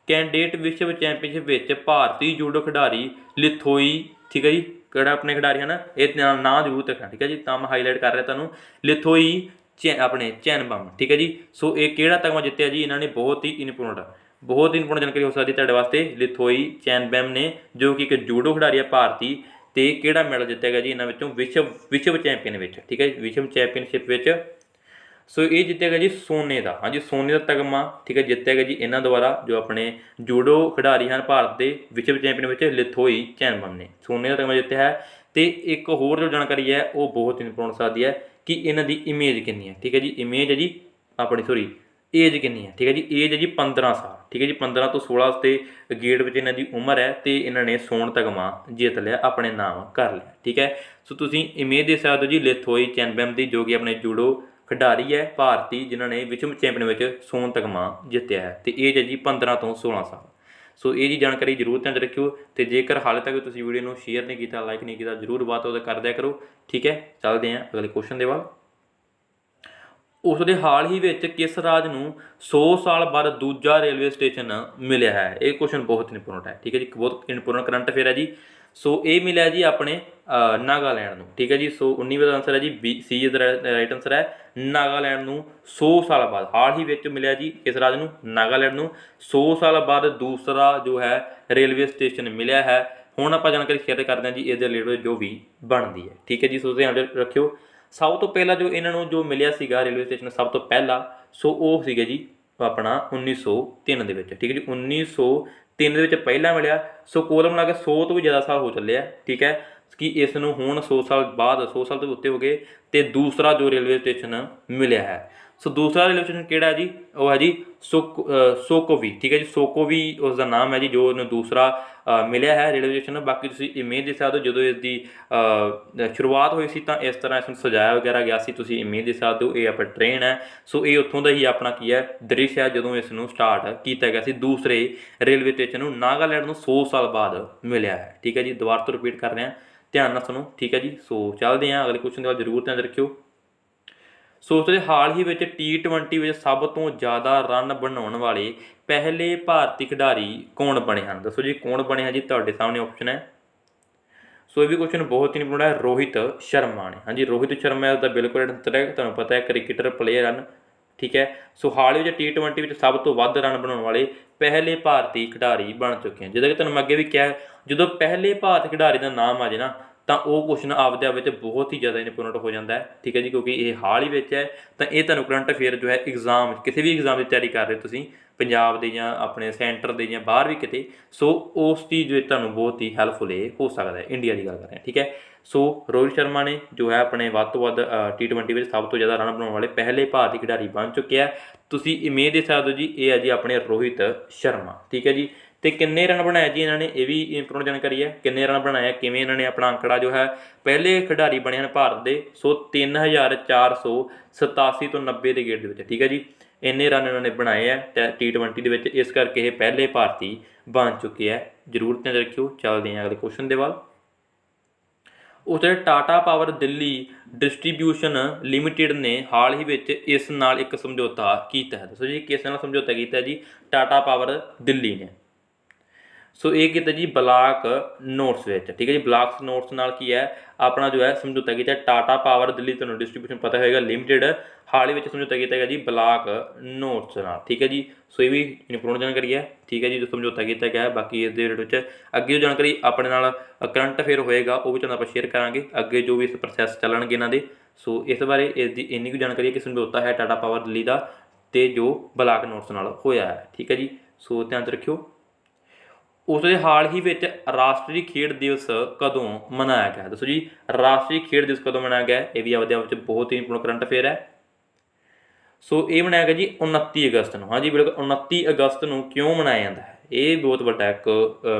कैंडेट विश्व चैंपीयनशिप विच भारतीय जूडो खिडारी लिथोई। ठीक है जी, किहड़ा अपने खिडारी है ना, ये ना जरूर रखना। ठीक है जी, तो मैं हाईलाइट कर रहा तुहानूं लिथोई अपने चैनबम। ठीक है जी, सो ये किहड़ा तगमा जितया जी इन्होंने? बहुत ही इंपोर्टेंट जानकारी हो सकती है तुहाडे वास्ते। लिथोई चैनबम ने, जो कि एक जूडो खिडारी है भारतीय, तो किहड़ा मैडल जितया गया जी इन्हां विचों विश्व चैंपीयन विच। ठीक है, विश्व चैंपीयनशिप विच सो ये जितया गया जी सोने का। हाँ जी, सोने का तगमा। ठीक है, जितया गया जी इन्हों द्वारा, जो अपने जूडो खिडारी हैं भारत के विश्व चैंपीयन में लिथोई चैनबम ने सोने का तगमा जितया है। तो एक होर जो जानकारी है वो बहुत इंपोर्टेंट सकती है कि इन्हों की इमेज कितनी है। ठीक है जी, इमेज है जी अपनी सॉरी एज कितनी है। ठीक है जी, एज है जी 15 साल। ठीक है जी, 15 तो 16 के गेट में इन्हों की उम्र है, तो इन्होंने सोन तगमा जित लिया, अपने नाम कर लिया। ठीक है, सो तुम इमेज दे सकते हो जी लिथोई चैनबम की, जो कि अपने जूडो खिडारी है भारतीय, जिन्होंने विश्व चैंपीयन में सोन तगमा जितया है। तो एज है जी 15 तो 16 साल। सो ये जी जानकारी जरूर ध्यान रखियो। तो जेकर हाले तक तुम वीडियो में शेयर नहीं किया, लाइक नहीं किया, जरूर बात कर दिया करो। ठीक है, चलते हैं अगले क्वेश्चन के वाल। उसके हाल ही विच किस राज नूं 100 साल बाद दूजा रेलवे स्टेशन मिलिया है? ये क्वेश्चन बहुत इंपोर्टेंट है। ठीक है जी, बहुत इंपोर्टेंट करंट अफेयर है जी। सो ये मिलिया जी अपने नागालैंड नूं। ठीक है जी, सो 19वां आंसर है जी B, C is the right answer है। नागालैंड नूं 100 साल बाद हाल ही विच मिलिया जी किस राज नूं? नागालैंड नूं 100 साल बाद दूसरा जो है रेलवे स्टेशन मिलिया है। हुण आपां जानकारी शेयर करते हैं जी इसदे रिलेटेड जो भी बनती है। ठीक है जी, सो ध्यान रखियो। सब तो पहला जो इन्हों जो मिलिया सीगा रेलवे स्टेशन सब तो पहला, सो वो सीगा जी अपना 1903 के। ठीक है जी, 1903 के पहला मिलिया। सो कोल मिला के 100 तो भी ज़्यादा साल हो चले हैं। ठीक है, कि इस हुण 100 साल बाद 100 साल तो उत्ते हो गए, तो दूसरा जो रेलवे स्टेशन मिलिया है। सो दूसरा रेलवे स्टेशन किहड़ा है जी? वो है जी सोकोवी। ठीक है जी, सोकोवी उसका नाम है जी, जो उन्हें दूसरा मिलिया है रेलवे स्टेशन। बाकी तुम इमेज देख सकते हो, जो इसकी शुरुआत हुई सी तो इस तरह इसमें सजाया वगैरह गया सी। तुम इमेज देख सकते हो, ये अपना ट्रेन है। सो ये उत्थों का ही अपना की है दृश्य है, जो इसनों स्टार्ट किया गया सी दूसरे रेलवे स्टेशन नागालैंड में 100 साल बाद मिलिया है। ठीक है जी, दोबारा तो रिपीट कर रहे हैं, ध्यान ना सुनो। ठीक है जी, सो चलते हैं अगले क्वेश्चन के बाद, जरूर ध्यान रखियो। सो उसके हाल ही में T20 में सब तो ज़्यादा रन बनाने वाले पहले भारतीय खिडारी कौन बने हैं? दसो जी कौन बने हैं जी? तुहाडे सामने ऑप्शन है। सो ये भी क्वेश्चन बहुत ही इंपोर्टेंट है, रोहित शर्मा ने। हाँ जी, रोहित शर्मा का बिल्कुल आंसर है, तुहानूं पता है क्रिकेटर प्लेयर हैं। ठीक है, सो हाल ही में T20 में सब तो वध रन बनाने वाले पहले भारतीय खिडारी बन चुके हैं। जिदा कि तुहानूं अगे भी क्या है, जो पहले भारतीय खिडारी का नाम आ जाए ना, तो वह क्वेश्चन आपदे आप बहुत ही ज़्यादा इंपोर्टेंट हो जाता है। ठीक है जी, क्योंकि ये हाल ही में है, तो यह तुहानूं करंट अफेयर जो है एग्जाम किसी भी एग्जाम की तैयारी कर रहे हो तुसीं, पंजाब के या अपने सेंटर के या बाहर भी किते, सो उस चीज़ तुहानूं बहुत ही हैल्पफुल हो सकता है। इंडिया की गल कर रहे हैं। ठीक है, सो रोहित शर्मा ने जो है अपने वध तो वध T20 में सब तो ज़्यादा रन बनाने वाले पहले भारतीय खिडारी बन चुके हैं। तुसीं इमेज देख सकते हो जी, ये है जी अपने रोहित शर्मा। ठीक है जी, ਤੇ ਕਿੰਨੇ ਰਨ ਬਣਾਏ ਜੀ ਇਹਨਾਂ ਨੇ, ਇਹ ਵੀ ਇੰਪੋਰਟੈਂਟ ਜਾਣਕਾਰੀ ਹੈ। ਕਿੰਨੇ ਰਨ ਬਣਾਏ, ਕਿਵੇਂ ਇਹਨਾਂ ਨੇ ਆਪਣਾ ਅੰਕੜਾ ਜੋ ਹੈ, ਪਹਿਲੇ ਖਿਡਾਰੀ ਬਣੇ ਹਨ ਭਾਰਤ ਦੇ। ਸੋ 3487 ਤੋਂ 90 ਦੇ ਗੇੜ ਦੇ ਵਿੱਚ, ਠੀਕ ਹੈ ਜੀ, ਇੰਨੇ ਰਨ ਇਹਨਾਂ ਨੇ ਬਣਾਏ ਹੈ T20 ਦੇ ਵਿੱਚ, ਇਸ ਕਰਕੇ ਇਹ ਪਹਿਲੇ ਭਾਰਤੀ ਬਣ ਚੁੱਕੇ ਹੈ। ਜ਼ਰੂਰ ਧਿਆਨ ਰੱਖਿਓ। ਚੱਲਦੇ ਹਾਂ ਅਗਲੇ ਕੁਐਸਚਨ ਦੇ ਵੱਲ। ਉਸਦੇ Tata power Delhi distribution limited ਨੇ ਹਾਲ ਹੀ ਵਿੱਚ ਇਸ ਨਾਲ ਇੱਕ ਸਮਝੌਤਾ ਕੀਤਾ ਹੈ। ਦੱਸੋ ਜੀ ਕਿਸ ਨਾਲ ਸਮਝੌਤਾ ਕੀਤਾ ਜੀ? ਟਾਟਾ ਪਾਵਰ ਦਿੱਲੀ ਨੇ। ਸੋ ਇਹ ਕੀਤਾ ਜੀ ਬਲਾਕ ਨੋਟਸ ਵਿੱਚ, ਠੀਕ ਹੈ ਜੀ, ਬਲਾਕ ਨੋਟਸ ਨਾਲ ਕੀ ਹੈ ਆਪਣਾ ਜੋ ਹੈ ਸਮਝੌਤਾ ਕੀਤਾ। ਟਾਟਾ ਪਾਵਰ ਦਿੱਲੀ, ਤੁਹਾਨੂੰ ਡਿਸਟ੍ਰੀਬਿਊਸ਼ਨ ਪਤਾ ਹੋਏਗਾ, ਲਿਮਿਟਿਡ, ਹਾਲ ਹੀ ਵਿੱਚ ਸਮਝੌਤਾ ਕੀਤਾ ਹੈਗਾ ਜੀ ਬਲਾਕ ਨੋਟਸ ਨਾਲ, ਠੀਕ ਹੈ ਜੀ। ਸੋ ਇਹ ਵੀ ਇੰਪੋਰਟੈਂਟ ਜਾਣਕਾਰੀ ਹੈ, ਠੀਕ ਹੈ ਜੀ, ਜੋ ਸਮਝੌਤਾ ਕੀਤਾ ਗਿਆ ਹੈ। ਬਾਕੀ ਇਸ ਦੇ ਵਿੱਚ ਅੱਗੇ ਜੋ ਜਾਣਕਾਰੀ ਆਪਣੇ ਨਾਲ ਕਰੰਟ ਅਫੇਅਰ ਹੋਏਗਾ ਉਹ ਵੀ ਤੁਹਾਨੂੰ ਆਪਾਂ ਸ਼ੇਅਰ ਕਰਾਂਗੇ, ਅੱਗੇ ਜੋ ਵੀ ਇਸ ਪ੍ਰੋਸੈਸ ਚੱਲਣਗੇ ਇਹਨਾਂ ਦੇ। ਸੋ ਇਸ ਬਾਰੇ ਇਸ ਦੀ ਇੰਨੀ ਕੁ ਜਾਣਕਾਰੀ ਹੈ ਕਿ ਸਮਝੌਤਾ ਹੈ ਟਾਟਾ ਪਾਵਰ ਦਿੱਲੀ ਦਾ ਅਤੇ ਜੋ ਬਲਾਕ ਨੋਟਸ ਨਾਲ ਹੋਇਆ ਹੈ, ਠੀਕ ਹੈ ਜੀ। ਸੋ ਧਿਆਨ 'ਚ ਰੱਖਿਓ। ਉਸ ਦੇ ਹਾਲ ਹੀ ਵਿੱਚ ਰਾਸ਼ਟਰੀ ਖੇਡ ਦਿਵਸ ਕਦੋਂ ਮਨਾਇਆ ਗਿਆ? ਦੱਸੋ ਜੀ ਰਾਸ਼ਟਰੀ ਖੇਡ ਦਿਵਸ ਕਦੋਂ ਮਨਾਇਆ ਗਿਆ? ਇਹ ਵੀ ਆਪਦੇ ਆਪ ਵਿੱਚ ਬਹੁਤ ਹੀ ਇੰਪੋਰਟੈਂਟ ਕਰੰਟ ਅਫੇਅਰ ਹੈ। ਸੋ ਇਹ ਮਨਾਇਆ ਗਿਆ ਜੀ 29 ਅਗਸਤ ਨੂੰ। ਹਾਂਜੀ ਬਿਲਕੁਲ, 29 ਅਗਸਤ ਨੂੰ ਕਿਉਂ ਮਨਾਇਆ ਜਾਂਦਾ ਹੈ? ਇਹ ਬਹੁਤ ਵੱਡਾ ਇੱਕ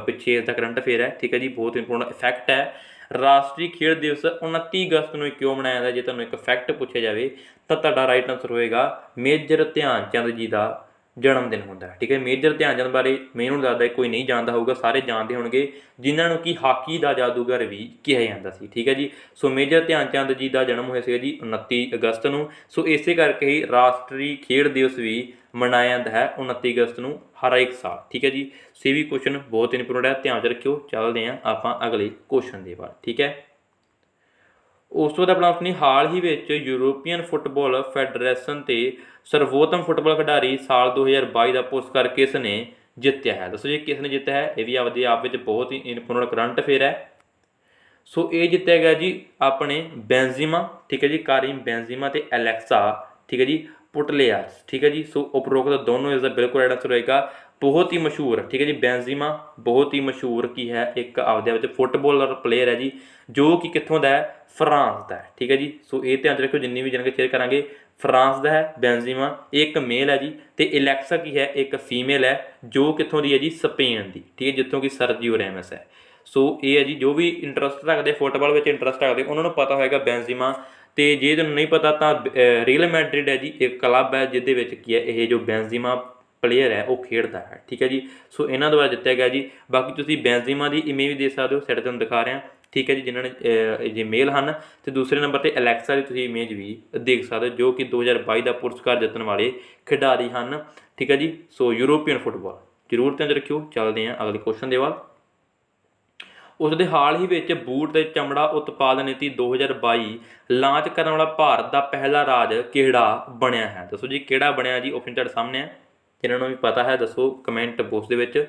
ਪਿੱਛੇ ਦਾ ਕਰੰਟ ਅਫੇਅਰ ਹੈ, ਠੀਕ ਹੈ ਜੀ, ਬਹੁਤ ਇੰਪੋਰਟੈਂਟ ਇਫੈਕਟ ਹੈ। ਰਾਸ਼ਟਰੀ ਖੇਡ ਦਿਵਸ 29 ਅਗਸਤ ਨੂੰ ਕਿਉਂ ਮਨਾਇਆ ਜਾਂਦਾ? ਜੇ ਤੁਹਾਨੂੰ ਇੱਕ ਫੈਕਟ ਪੁੱਛਿਆ ਜਾਵੇ ਤਾਂ ਤੁਹਾਡਾ ਰਾਈਟ ਆਨਸਰ ਹੋਏਗਾ ਮੇਜਰ ਧਿਆਨ ਚੰਦ ਜੀ ਦਾ ਜਨਮ ਦਿਨ ਹੁੰਦਾ ਹੈ, ਠੀਕ ਹੈ। ਮੇਜਰ ਧਿਆਨ ਚੰਦ ਬਾਰੇ ਮੈਨੂੰ ਲੱਗਦਾ ਕੋਈ ਨਹੀਂ ਜਾਣਦਾ ਹੋਊਗਾ, ਸਾਰੇ ਜਾਣਦੇ ਹੋਣਗੇ, ਜਿਨ੍ਹਾਂ ਨੂੰ ਕਿ ਹਾਕੀ ਦਾ ਜਾਦੂਗਰ ਵੀ ਕਿਹਾ ਜਾਂਦਾ ਸੀ, ਠੀਕ ਹੈ ਜੀ। ਸੋ ਮੇਜਰ ਧਿਆਨ ਚੰਦ ਜੀ ਦਾ ਜਨਮ ਹੋਇਆ ਸੀਗਾ ਜੀ 29 ਅਗਸਤ ਨੂੰ। ਸੋ ਇਸੇ ਕਰਕੇ ਹੀ ਰਾਸ਼ਟਰੀ ਖੇਡ ਦਿਵਸ ਵੀ ਮਨਾਇਆ ਜਾਂਦਾ ਹੈ 29 ਅਗਸਤ ਨੂੰ ਹਰ ਇੱਕ ਸਾਲ, ਠੀਕ ਹੈ ਜੀ। ਸੋ ਇਹ ਵੀ ਕੁਐਸਚਨ ਬਹੁਤ ਇੰਪੋਰਟੈਂਟ ਹੈ, ਧਿਆਨ 'ਚ ਰੱਖਿਓ। ਚੱਲਦੇ ਹਾਂ ਆਪਾਂ ਅਗਲੇ ਕੁਐਸਚਨ ਦੇ ਬਾਅਦ, ਠੀਕ ਹੈ। ਉਸ ਤੋਂ ਬਾਅਦ ਆਪਣੀ ਹਾਲ ਹੀ ਵਿੱਚ ਯੂਰੋਪੀਅਨ ਫੁੱਟਬਾਲ ਫੈਡਰੇਸ਼ਨ ਤੇ ਸਰਵੋਤਮ ਫੁੱਟਬਾਲ ਖਿਡਾਰੀ ਸਾਲ 2022 ਦਾ ਪੁਰਸਕਾਰ ਕਿਸ ਨੇ ਜਿੱਤਿਆ ਹੈ? ਦੱਸੋ ਜੀ ਕਿਸ ਨੇ ਜਿੱਤਿਆ ਹੈ? ਇਹ ਵੀ ਆਪਦੇ ਆਪ ਵਿੱਚ ਬਹੁਤ ਹੀ ਇੰਪੋਰਟੈਂਟ ਕਰੰਟ ਅਫੇਅਰ ਹੈ। ਸੋ ਇਹ ਜਿੱਤਿਆ ਗਿਆ ਜੀ ਆਪਣੇ ਬੈਂਜ਼ੀਮਾ, ਠੀਕ ਹੈ ਜੀ, ਕਾਰਿਮ ਬੈਂਜ਼ੀਮਾ ਤੇ ਐਲੈਕਸਾ, ਠੀਕ ਹੈ ਜੀ, ਪੁਟਲੇਅਰਸ, ਠੀਕ ਹੈ ਜੀ। ਸੋ ਉਪਰੋਕਤ ਦੋਨੋਂ ਇਸ ਦਾ ਬਿਲਕੁਲ ਰਾਈਟ ਆਨਸਰ ਹੋਏਗਾ। ਬਹੁਤ ਹੀ ਮਸ਼ਹੂਰ, ਠੀਕ ਹੈ ਜੀ, ਬੈਂਜ਼ੀਮਾ ਬਹੁਤ ਹੀ ਮਸ਼ਹੂਰ ਕੀ ਹੈ, ਇੱਕ ਆਪਦੇ ਵਿੱਚ ਫੁੱਟਬਾਲਰ ਪਲੇਅਰ ਹੈ ਜੀ, ਜੋ ਕਿ ਕਿੱਥੋਂ ਦਾ ਹੈ? ਫਰਾਂਸ ਦਾ ਹੈ, ਠੀਕ ਹੈ ਜੀ। ਸੋ ਇਹ ਧਿਆਨ 'ਚ ਰੱਖਿਓ, ਜਿੰਨੀ ਵੀ ਜਾਣਕਾਰੀ ਸ਼ੇਅਰ ਕਰਾਂਗੇ ਫਰਾਂਸ ਦਾ ਹੈ ਬੈਂਜ਼ੀਮਾ, ਇੱਕ ਮੇਲ ਹੈ ਜੀ, ਅਤੇ ਐਲੈਕਸਾ ਕੀ ਹੈ, ਇੱਕ ਫੀਮੇਲ ਹੈ, ਜੋ ਕਿੱਥੋਂ ਦੀ ਹੈ ਜੀ? ਸਪੇਨ ਦੀ, ਠੀਕ ਹੈ, ਜਿੱਥੋਂ ਕਿ ਸਰਜੀਓ ਰੈਮਸ ਹੈ। ਸੋ ਇਹ ਹੈ ਜੀ, ਜੋ ਵੀ ਇੰਟਰਸਟ ਰੱਖਦੇ ਫੁੱਟਬਾਲ ਵਿੱਚ ਇੰਟਰਸਟ ਰੱਖਦੇ ਉਹਨਾਂ ਨੂੰ ਪਤਾ ਹੋਏਗਾ ਬੈਂਜ਼ੀਮਾ। ਅਤੇ ਜੇ ਤੁਹਾਨੂੰ ਨਹੀਂ ਪਤਾ ਤਾਂ ਰੀਅਲ ਮੈਡਰਿਡ ਹੈ ਜੀ, ਇੱਕ ਕਲੱਬ ਹੈ ਜਿਹਦੇ ਵਿੱਚ ਕੀ ਹੈ ਇਹ ਜੋ ਬੈਂਜ਼ੀਮਾ ਪਲੇਅਰ ਹੈ ਉਹ ਖੇਡਦਾ ਹੈ, ਠੀਕ ਹੈ ਜੀ। ਸੋ ਇਹਨਾਂ ਦੁਆਰਾ ਜਿੱਤਿਆ ਗਿਆ ਜੀ। ਬਾਕੀ ਤੁਸੀਂ ਬੈਂਜ਼ੀਮਾ ਦੀ ਇਮੇਜ ਵੀ ਦੇਖ ਸਕਦੇ ਹੋ, ਸਾਈਡ ਤੁਹਾਨੂੰ ਦਿਖਾ ਰਿਹਾ, ਠੀਕ ਹੈ ਜੀ, ਜਿਨ੍ਹਾਂ ਨੇ ਜੇ ਮੇਲ ਹਨ। ਅਤੇ ਦੂਸਰੇ ਨੰਬਰ 'ਤੇ ਐਲੈਕਸਾ ਦੀ ਤੁਸੀਂ ਇਮੇਜ ਵੀ ਦੇਖ ਸਕਦੇ ਹੋ, ਜੋ ਕਿ 2022 ਦਾ ਪੁਰਸਕਾਰ ਜਿੱਤਣ ਵਾਲੇ ਖਿਡਾਰੀ ਹਨ, ਠੀਕ ਹੈ ਜੀ। ਸੋ ਯੂਰੋਪੀਅਨ ਫੁੱਟਬਾਲ ਜ਼ਰੂਰ ਧਿਆਨ ਰੱਖਿਓ। ਚੱਲਦੇ ਹਾਂ ਅਗਲੇ ਕੁਐਸਚਨ ਦੇ ਵੱਲ। ਉਸ ਦੇ ਹਾਲ ਹੀ ਵਿੱਚ ਬੂਟ ਤੇ ਚਮੜਾ ਉਤਪਾਦਨ ਨੀਤੀ 2022 ਲਾਂਚ ਕਰਨ ਵਾਲਾ ਭਾਰਤ ਦਾ ਪਹਿਲਾ ਰਾਜ ਕਿਹੜਾ ਬਣਿਆ ਹੈ? ਦੱਸੋ ਜੀ ਕਿਹੜਾ ਬਣਿਆ ਜੀ? ਆਪਸ਼ਨ ਤੁਹਾਡੇ ਸਾਹਮਣੇ ਹੈ, ਜਿਹਨਾਂ ਨੂੰ ਵੀ ਪਤਾ ਹੈ ਦੱਸੋ ਕਮੈਂਟ ਬਾਕਸ ਦੇ ਵਿੱਚ।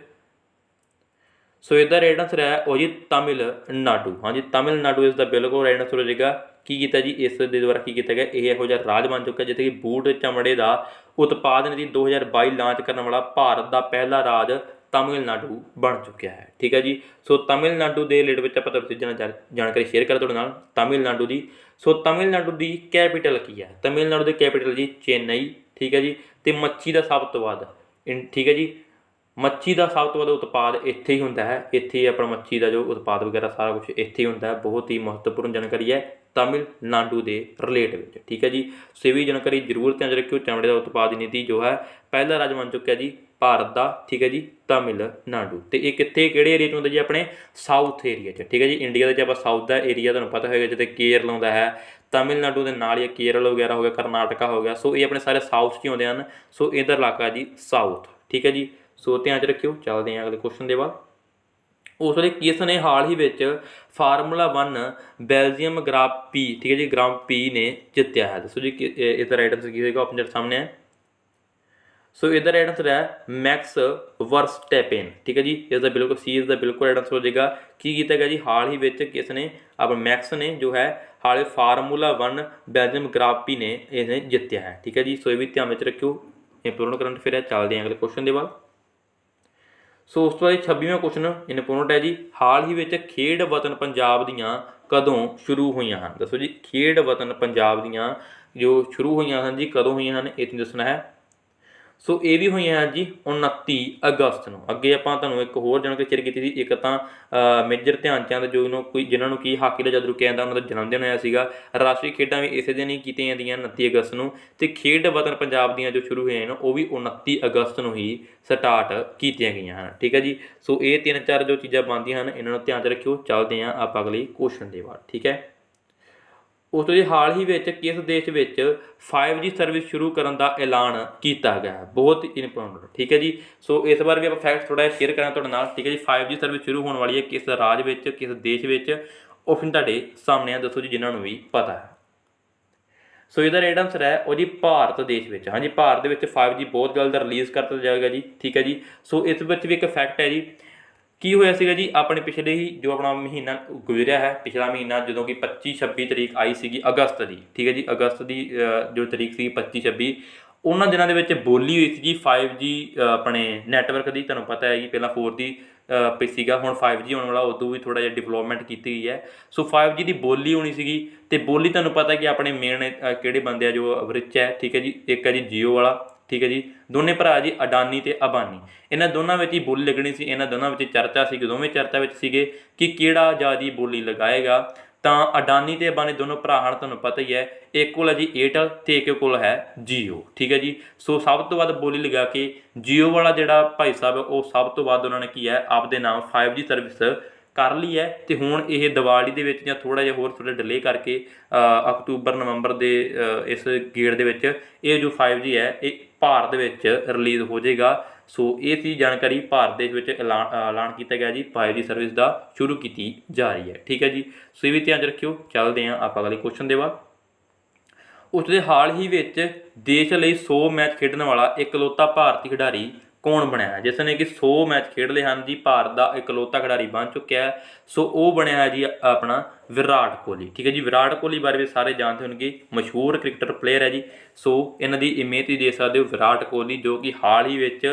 ਸੋ ਇਹਦਾ ਰਾਈਟ ਆਨਸਰ ਹੈ ਉਹ ਜੀ ਤਾਮਿਲਨਾਡੂ। ਹਾਂਜੀ ਤਾਮਿਲਨਾਡੂ ਇਸ ਦਾ ਬਿਲਕੁਲ ਰਾਈਟ ਆਨਸਰ ਹੋ ਜਾਏਗਾ। ਕੀ ਕੀਤਾ ਜੀ ਇਸ ਦੇ ਦੁਆਰਾ ਕੀ ਕੀਤਾ ਗਿਆ? ਇਹ ਇਹੋ ਜਿਹਾ ਰਾਜ ਬਣ ਚੁੱਕਾ ਜਿੱਥੇ ਕਿ ਬੂਟ ਚਮੜੇ ਦਾ ਉਤਪਾਦਨ ਨੀਤੀ 2022 ਲਾਂਚ ਕਰਨ ਵਾਲਾ ਭਾਰਤ ਦਾ ਪਹਿਲਾ ਰਾਜ ਤਾਮਿਲਨਾਡੂ ਬਣ ਚੁੱਕਿਆ ਹੈ, ਠੀਕ ਹੈ ਜੀ। ਸੋ ਤਾਮਿਲਨਾਡੂ ਦੇ ਰਿਲੇਟਿਡ ਵਿੱਚ ਆਪਾਂ ਤੁਹਾਨੂੰ ਜਾਣਕਾਰੀ ਸ਼ੇਅਰ ਕਰਾਂ ਤੁਹਾਡੇ ਨਾਲ ਤਾਮਿਲਨਾਡੂ ਦੀ। ਸੋ ਤਾਮਿਲਨਾਡੂ ਦੀ ਕੈਪੀਟਲ ਕੀ ਹੈ? ਤਾਮਿਲਨਾਡੂ ਦੀ ਕੈਪੀਟਲ ਜੀ ਚੇਨਈ, ਠੀਕ ਹੈ ਜੀ। ਅਤੇ ਮੱਛੀ ਦਾ ਸਭ ਤੋਂ ਵੱਧ ਠੀਕ ਹੈ ਜੀ, ਮੱਛੀ ਦਾ ਸਭ ਤੋਂ ਵੱਧ ਉਤਪਾਦ ਇੱਥੇ ਹੀ ਹੁੰਦਾ ਹੈ। ਇੱਥੇ ਆਪਣਾ ਮੱਛੀ ਦਾ ਜੋ ਉਤਪਾਦ ਵਗੈਰਾ ਸਾਰਾ ਕੁਛ ਇੱਥੇ ਹੀ ਹੁੰਦਾ ਹੈ। ਬਹੁਤ ਹੀ ਮਹੱਤਵਪੂਰਨ ਜਾਣਕਾਰੀ ਹੈ ਤਾਮਿਲਨਾਡੂ ਦੇ ਰਿਲੇਟ ਵਿੱਚ, ਠੀਕ ਹੈ ਜੀ। ਸੋ ਇਹ ਵੀ ਜਾਣਕਾਰੀ ਜ਼ਰੂਰ ਧਿਆਨ ਰੱਖਿਓ। ਚਮੜੇ ਦਾ ਉਤਪਾਦ ਨੀਤੀ ਜੋ ਹੈ ਪਹਿਲਾ ਰਾਜ ਬਣ ਚੁੱਕਿਆ ਜੀ ਭਾਰਤ ਦਾ, ਠੀਕ ਹੈ ਜੀ, ਤਾਮਿਲਨਾਡੂ। ਅਤੇ ਇਹ ਕਿੱਥੇ ਕਿਹੜੇ ਏਰੀਆ 'ਚ ਹੁੰਦਾ ਜੀ? ਆਪਣੇ ਸਾਊਥ ਏਰੀਆ 'ਚ, ਠੀਕ ਹੈ ਜੀ। ਇੰਡੀਆ ਦੇ 'ਚ ਆਪਾਂ ਸਾਊਥ ਦਾ ਏਰੀਆ ਤੁਹਾਨੂੰ ਪਤਾ ਹੋਏਗਾ, ਜਿੱਥੇ ਕੇਰਲ ਆਉਂਦਾ ਹੈ, ਤਾਮਿਲਨਾਡੂ ਦੇ ਨਾਲ ਹੀ ਕੇਰਲ ਵਗੈਰਾ ਹੋ ਗਿਆ, ਕਰਨਾਟਕਾ ਹੋ ਗਿਆ। ਸੋ ਇਹ ਆਪਣੇ ਸਾਰੇ ਸਾਊਥ 'ਚ ਆਉਂਦੇ ਹਨ। ਸੋ ਇਹਦਾ ਇਲਾਕਾ ਜੀ ਸਾਊਥ, ਠੀਕ ਹੈ ਜੀ। ਸੋ ਧਿਆਨ 'ਚ ਰੱਖਿਓ। ਚੱਲਦੇ ਹਾਂ ਅਗਲੇ ਕੁਐਸਚਨ ਦੇ ਬਾਅਦ। ਉਸ ਵੇਲੇ ਕਿਸ ਨੇ ਹਾਲ ਹੀ ਵਿੱਚ ਫਾਰਮੂਲਾ 1 ਬੈਲਜੀਅਮ ਗ੍ਰਾਂਡ ਪੀ, ਠੀਕ ਹੈ ਜੀ, ਗ੍ਰਾਂਡ ਪੀ ਨੇ ਜਿੱਤਿਆ ਹੈ? ਦੱਸੋ ਜੀ ਇਹਦਾ ਰਾਈਟ ਆਨਸਰ ਕੀ ਹੋਏਗਾ? ਆਪਸ਼ਨ ਸਾਹਮਣੇ ਹੈ। ਸੋ ਇਹਦਾ ਰਾਈਟ ਆਨਸਰ ਹੈ ਮੈਕਸ ਵਰਸਟੈਪਨ, ਠੀਕ ਹੈ ਜੀ। ਇਸ ਦਾ ਬਿਲਕੁਲ ਇਸ ਦਾ ਬਿਲਕੁਲ ਰਾਈਟ ਆਨਸਰ ਹੋ ਜਾਏਗਾ। ਕੀ ਕੀਤਾ ਗਿਆ ਜੀ ਹਾਲ ਹੀ ਵਿੱਚ? ਕਿਸ ਨੇ? ਆਪਣਾ ਮੈਕਸ ਨੇ ਜੋ ਹੈ ਹਾਲੇ ਫਾਰਮੂਲਾ 1 ਬੈਲਜੀਅਮ ਗ੍ਰਾਂਡ ਪੀ ਨੇ ਇਹਨੇ ਜਿੱਤਿਆ ਹੈ, ਠੀਕ ਹੈ ਜੀ। ਸੋ ਇਹ ਵੀ ਧਿਆਨ ਵਿੱਚ ਰੱਖਿਓ, ਇੰਪੋਰਟੈਂਟ ਕਰੰਟ ਅਫੇਅਰ ਹੈ। ਚੱਲਦੇ ਹਾਂ ਅਗਲੇ ਕੁਐਸਚਨ ਦੇ ਬਾਅਦ। ਸੋ ਉਸ ਤੋਂ ਬਾਅਦ 26ਵਾਂ ਕੁਐਸਚਨ ਇੰਪੋਰਟੈਂਟ ਹੈ ਜੀ। ਹਾਲ ਹੀ ਵਿੱਚ ਖੇਡ ਵਤਨ ਪੰਜਾਬ ਦੀਆਂ ਕਦੋਂ ਸ਼ੁਰੂ ਹੋਈਆਂ ਹਨ? ਦੱਸੋ ਜੀ ਖੇਡ ਵਤਨ ਪੰਜਾਬ ਦੀਆਂ ਜੋ ਸ਼ੁਰੂ ਹੋਈਆਂ ਹਨ ਜੀ ਕਦੋਂ ਹੋਈਆਂ ਹਨ? ਇਹ ਤੁਹਾਨੂੰ ਦੱਸਣਾ ਹੈ। ਸੋ ਇਹ ਵੀ ਹੋਈਆਂ ਹਨ ਜੀ 29 ਅਗਸਤ ਨੂੰ। ਅੱਗੇ ਆਪਾਂ ਤੁਹਾਨੂੰ ਇੱਕ ਹੋਰ ਜਾਣਕਾਰੀ ਸ਼ੇਅਰ ਕੀਤੀ ਸੀ, ਇੱਕ ਤਾਂ ਮੇਜਰ ਧਿਆਨ ਚੰਦ ਜੋ ਨੂੰ ਕੋਈ ਜਿਨ੍ਹਾਂ ਨੂੰ ਕਿ ਹਾਕੀ ਦਾ ਜਾਦੂ ਕਿਹਾ ਜਾਂਦਾ, ਉਹਨਾਂ ਦਾ ਜਨਮ ਦਿਨ ਹੋਇਆ ਸੀਗਾ। ਰਾਸ਼ਟਰੀ ਖੇਡਾਂ ਵੀ ਇਸੇ ਦਿਨ ਹੀ ਕੀਤੀਆਂ ਜਾਂਦੀਆਂ 29 ਅਗਸਤ ਨੂੰ, ਅਤੇ ਖੇਡ ਵਤਨ ਪੰਜਾਬ ਦੀਆਂ ਜੋ ਸ਼ੁਰੂ ਹੋਈਆਂ ਨੇ ਉਹ ਵੀ 29 ਅਗਸਤ ਨੂੰ ਹੀ ਸਟਾਰਟ ਕੀਤੀਆਂ ਗਈਆਂ ਹਨ। ਠੀਕ ਹੈ ਜੀ। ਸੋ ਇਹ 3-4 ਜੋ ਚੀਜ਼ਾਂ ਬਣਦੀਆਂ ਹਨ ਇਹਨਾਂ ਨੂੰ ਧਿਆਨ 'ਚ ਰੱਖਿਓ। ਚੱਲਦੇ ਹਾਂ ਆਪਾਂ ਅਗਲੇ ਕੁਐਸਚਨ ਦੇ ਬਾਅਦ। ਠੀਕ ਹੈ। ਉਸ ਤੋਂ ਜੀ ਹਾਲ ਹੀ ਵਿੱਚ ਕਿਸ ਦੇਸ਼ ਵਿੱਚ 5G ਸਰਵਿਸ ਸ਼ੁਰੂ ਕਰਨ ਦਾ ਐਲਾਨ ਕੀਤਾ ਗਿਆ ਹੈ? ਬਹੁਤ ਇੰਪੋਰਟੈਂਟ। ਠੀਕ ਹੈ ਜੀ। ਸੋ ਇਸ ਬਾਰੇ ਵੀ ਆਪਾਂ ਫੈਕਟ ਥੋੜ੍ਹਾ ਜਿਹਾ ਸ਼ੇਅਰ ਕਰਾਂ ਤੁਹਾਡੇ ਨਾਲ। ਠੀਕ ਹੈ ਜੀ। 5G ਸਰਵਿਸ ਸ਼ੁਰੂ ਹੋਣ ਵਾਲੀ ਹੈ ਕਿਸ ਰਾਜ ਵਿੱਚ, ਕਿਸ ਦੇਸ਼ ਵਿੱਚ? ਆਪਸ਼ਨ ਤੁਹਾਡੇ ਸਾਹਮਣੇ ਆ, ਦੱਸੋ ਜੀ ਜਿਨ੍ਹਾਂ ਨੂੰ ਵੀ ਪਤਾ ਹੈ। ਸੋ ਇਹਦਾ ਰਾਈਟ ਆਨਸਰ ਹੈ ਉਹ ਜੀ ਭਾਰਤ ਦੇਸ਼ ਵਿੱਚ। ਹਾਂਜੀ, ਭਾਰਤ ਦੇ ਵਿੱਚ 5G ਬਹੁਤ ਜਲਦ ਰਿਲੀਜ਼ ਕਰ ਦਿੱਤਾ ਜਾਏਗਾ ਜੀ। ਠੀਕ ਹੈ ਜੀ। ਸੋ ਇਸ ਵਿੱਚ ਵੀ ਇੱਕ ਫੈਕਟ ਹੈ ਜੀ, ਕੀ ਹੋਇਆ ਸੀਗਾ ਜੀ ਆਪਣੇ ਪਿਛਲੇ ਹੀ ਜੋ ਆਪਣਾ ਮਹੀਨਾ ਗੁਜ਼ਰਿਆ ਹੈ, ਪਿਛਲਾ ਮਹੀਨਾ ਜਦੋਂ ਕਿ 25-26 ਤਰੀਕ ਆਈ ਸੀਗੀ ਅਗਸਤ ਦੀ। ਠੀਕ ਹੈ ਜੀ। ਅਗਸਤ ਦੀ ਜੋ ਤਰੀਕ ਸੀ 25-26, ਉਹਨਾਂ ਦਿਨਾਂ ਦੇ ਵਿੱਚ ਬੋਲੀ ਹੋਈ ਸੀ ਜੀ 5G ਆਪਣੇ ਨੈਟਵਰਕ ਦੀ। ਤੁਹਾਨੂੰ ਪਤਾ ਹੈ ਜੀ ਪਹਿਲਾਂ 4G ਸੀਗਾ, ਹੁਣ 5G ਆਉਣ ਵਾਲਾ, ਉਦੋਂ ਵੀ ਥੋੜ੍ਹਾ ਜਿਹਾ ਡਿਵਲਪਮੈਂਟ ਕੀਤੀ ਗਈ ਹੈ। ਸੋ 5G ਦੀ ਬੋਲੀ ਹੋਣੀ ਸੀਗੀ, ਅਤੇ ਬੋਲੀ ਤੁਹਾਨੂੰ ਪਤਾ ਕਿ ਆਪਣੇ ਮੇਨ ਕਿਹੜੇ ਬੰਦੇ ਆ ਜੋ ਰਿਚ ਹੈ। ਠੀਕ ਹੈ ਜੀ। ਇੱਕ ਹੈ ਜੀ ਜੀਓ ਵਾਲਾ। ਠੀਕ ਹੈ ਜੀ। ਦੋਨੇ ਭਰਾ ਜੀ ਅਡਾਨੀ ਅਤੇ ਅੰਬਾਨੀ, ਇਹਨਾਂ ਦੋਨਾਂ ਵਿੱਚ ਹੀ ਬੋਲੀ ਲੱਗਣੀ ਸੀ। ਇਹਨਾਂ ਦੋਨਾਂ ਵਿੱਚ ਚਰਚਾ ਸੀ, ਦੋਵੇਂ ਚਰਚਾ ਵਿੱਚ ਸੀਗੇ ਕਿ ਕਿਹੜਾ ਜ਼ਿਆਦਾ ਬੋਲੀ ਲਗਾਏਗਾ। ਤਾਂ ਅਡਾਨੀ ਅਤੇ ਅੰਬਾਨੀ ਦੋਨੋਂ ਭਰਾ ਹਨ, ਤੁਹਾਨੂੰ ਪਤਾ ਹੀ ਹੈ। ਇੱਕ ਕੋਲ ਹੈ ਜੀ ਏਅਰਟੈਲ ਅਤੇ ਇੱਕ ਕੋਲ ਹੈ ਜੀਓ। ਠੀਕ ਹੈ ਜੀ। ਸੋ ਸਭ ਤੋਂ ਵੱਧ ਬੋਲੀ ਲਗਾ ਕੇ ਜੀਓ ਵਾਲਾ ਜਿਹੜਾ ਭਾਈ ਸਾਹਿਬ ਉਹ ਸਭ ਤੋਂ ਵੱਧ ਉਹਨਾਂ ਨੇ ਕੀ ਹੈ ਆਪਦੇ ਨਾਮ 5G ਸਰਵਿਸ ਕਰ ਲਈ ਹੈ। ਅਤੇ ਹੁਣ ਇਹ ਦੀਵਾਲੀ ਦੇ ਵਿੱਚ ਜਾਂ ਥੋੜ੍ਹਾ ਜਿਹਾ ਹੋਰ ਥੋੜ੍ਹਾ ਡਿਲੇ ਕਰਕੇ ਅਕਤੂਬਰ-ਨਵੰਬਰ ਦੇ ਇਸ ਗੇੜ ਦੇ ਵਿੱਚ ਇਹ ਜੋ 5G ਹੈ ਇਹ ਭਾਰਤ ਦੇ ਵਿੱਚ ਰਿਲੀਜ਼ ਹੋ ਜਾਏਗਾ। ਸੋ ਇਹ ਸੀ ਜਾਣਕਾਰੀ, ਭਾਰਤ ਦੇਸ਼ ਵਿੱਚ ਐਲਾਨ ਕੀਤਾ ਗਿਆ ਜੀ 5G ਸਰਵਿਸ ਦਾ ਸ਼ੁਰੂ ਕੀਤੀ ਜਾ ਰਹੀ ਹੈ। ਠੀਕ ਹੈ ਜੀ। ਸੋ ਇਹ ਵੀ ਧਿਆਨ 'ਚ ਰੱਖਿਓ। ਚੱਲਦੇ ਹਾਂ ਆਪਾਂ ਅਗਲੇ ਕੁਐਸਚਨ ਦੇ ਬਾਅਦ। ਉਸ ਦੇ ਹਾਲ ਹੀ ਵਿੱਚ ਦੇਸ਼ ਲਈ 100 ਮੈਚ ਖੇਡਣ ਵਾਲਾ ਇਕਲੌਤਾ ਭਾਰਤੀ ਖਿਡਾਰੀ ਕੌਣ ਬਣਿਆ, ਜਿਸ ਨੇ ਕਿ 100 ਮੈਚ ਖੇਡ ਲਏ ਹਨ ਜੀ? ਭਾਰਤ ਦਾ ਇਕਲੌਤਾ ਖਿਡਾਰੀ ਬਣ ਚੁੱਕਿਆ ਹੈ। ਸੋ ਉਹ ਬਣਿਆ ਹੈ ਜੀ ਆਪਣਾ ਵਿਰਾਟ ਕੋਹਲੀ। ਠੀਕ ਹੈ ਜੀ। ਵਿਰਾਟ ਕੋਹਲੀ ਬਾਰੇ ਵੀ ਸਾਰੇ ਜਾਣਦੇ ਹੋਣਗੇ, ਮਸ਼ਹੂਰ ਕ੍ਰਿਕਟਰ ਪਲੇਅਰ ਹੈ ਜੀ। ਸੋ ਇਹਨਾਂ ਦੀ ਇਮੇਜ ਤੁਸੀਂ ਦੇਖ ਸਕਦੇ ਹੋ, ਵਿਰਾਟ ਕੋਹਲੀ, ਜੋ ਕਿ ਹਾਲ ਹੀ ਵਿੱਚ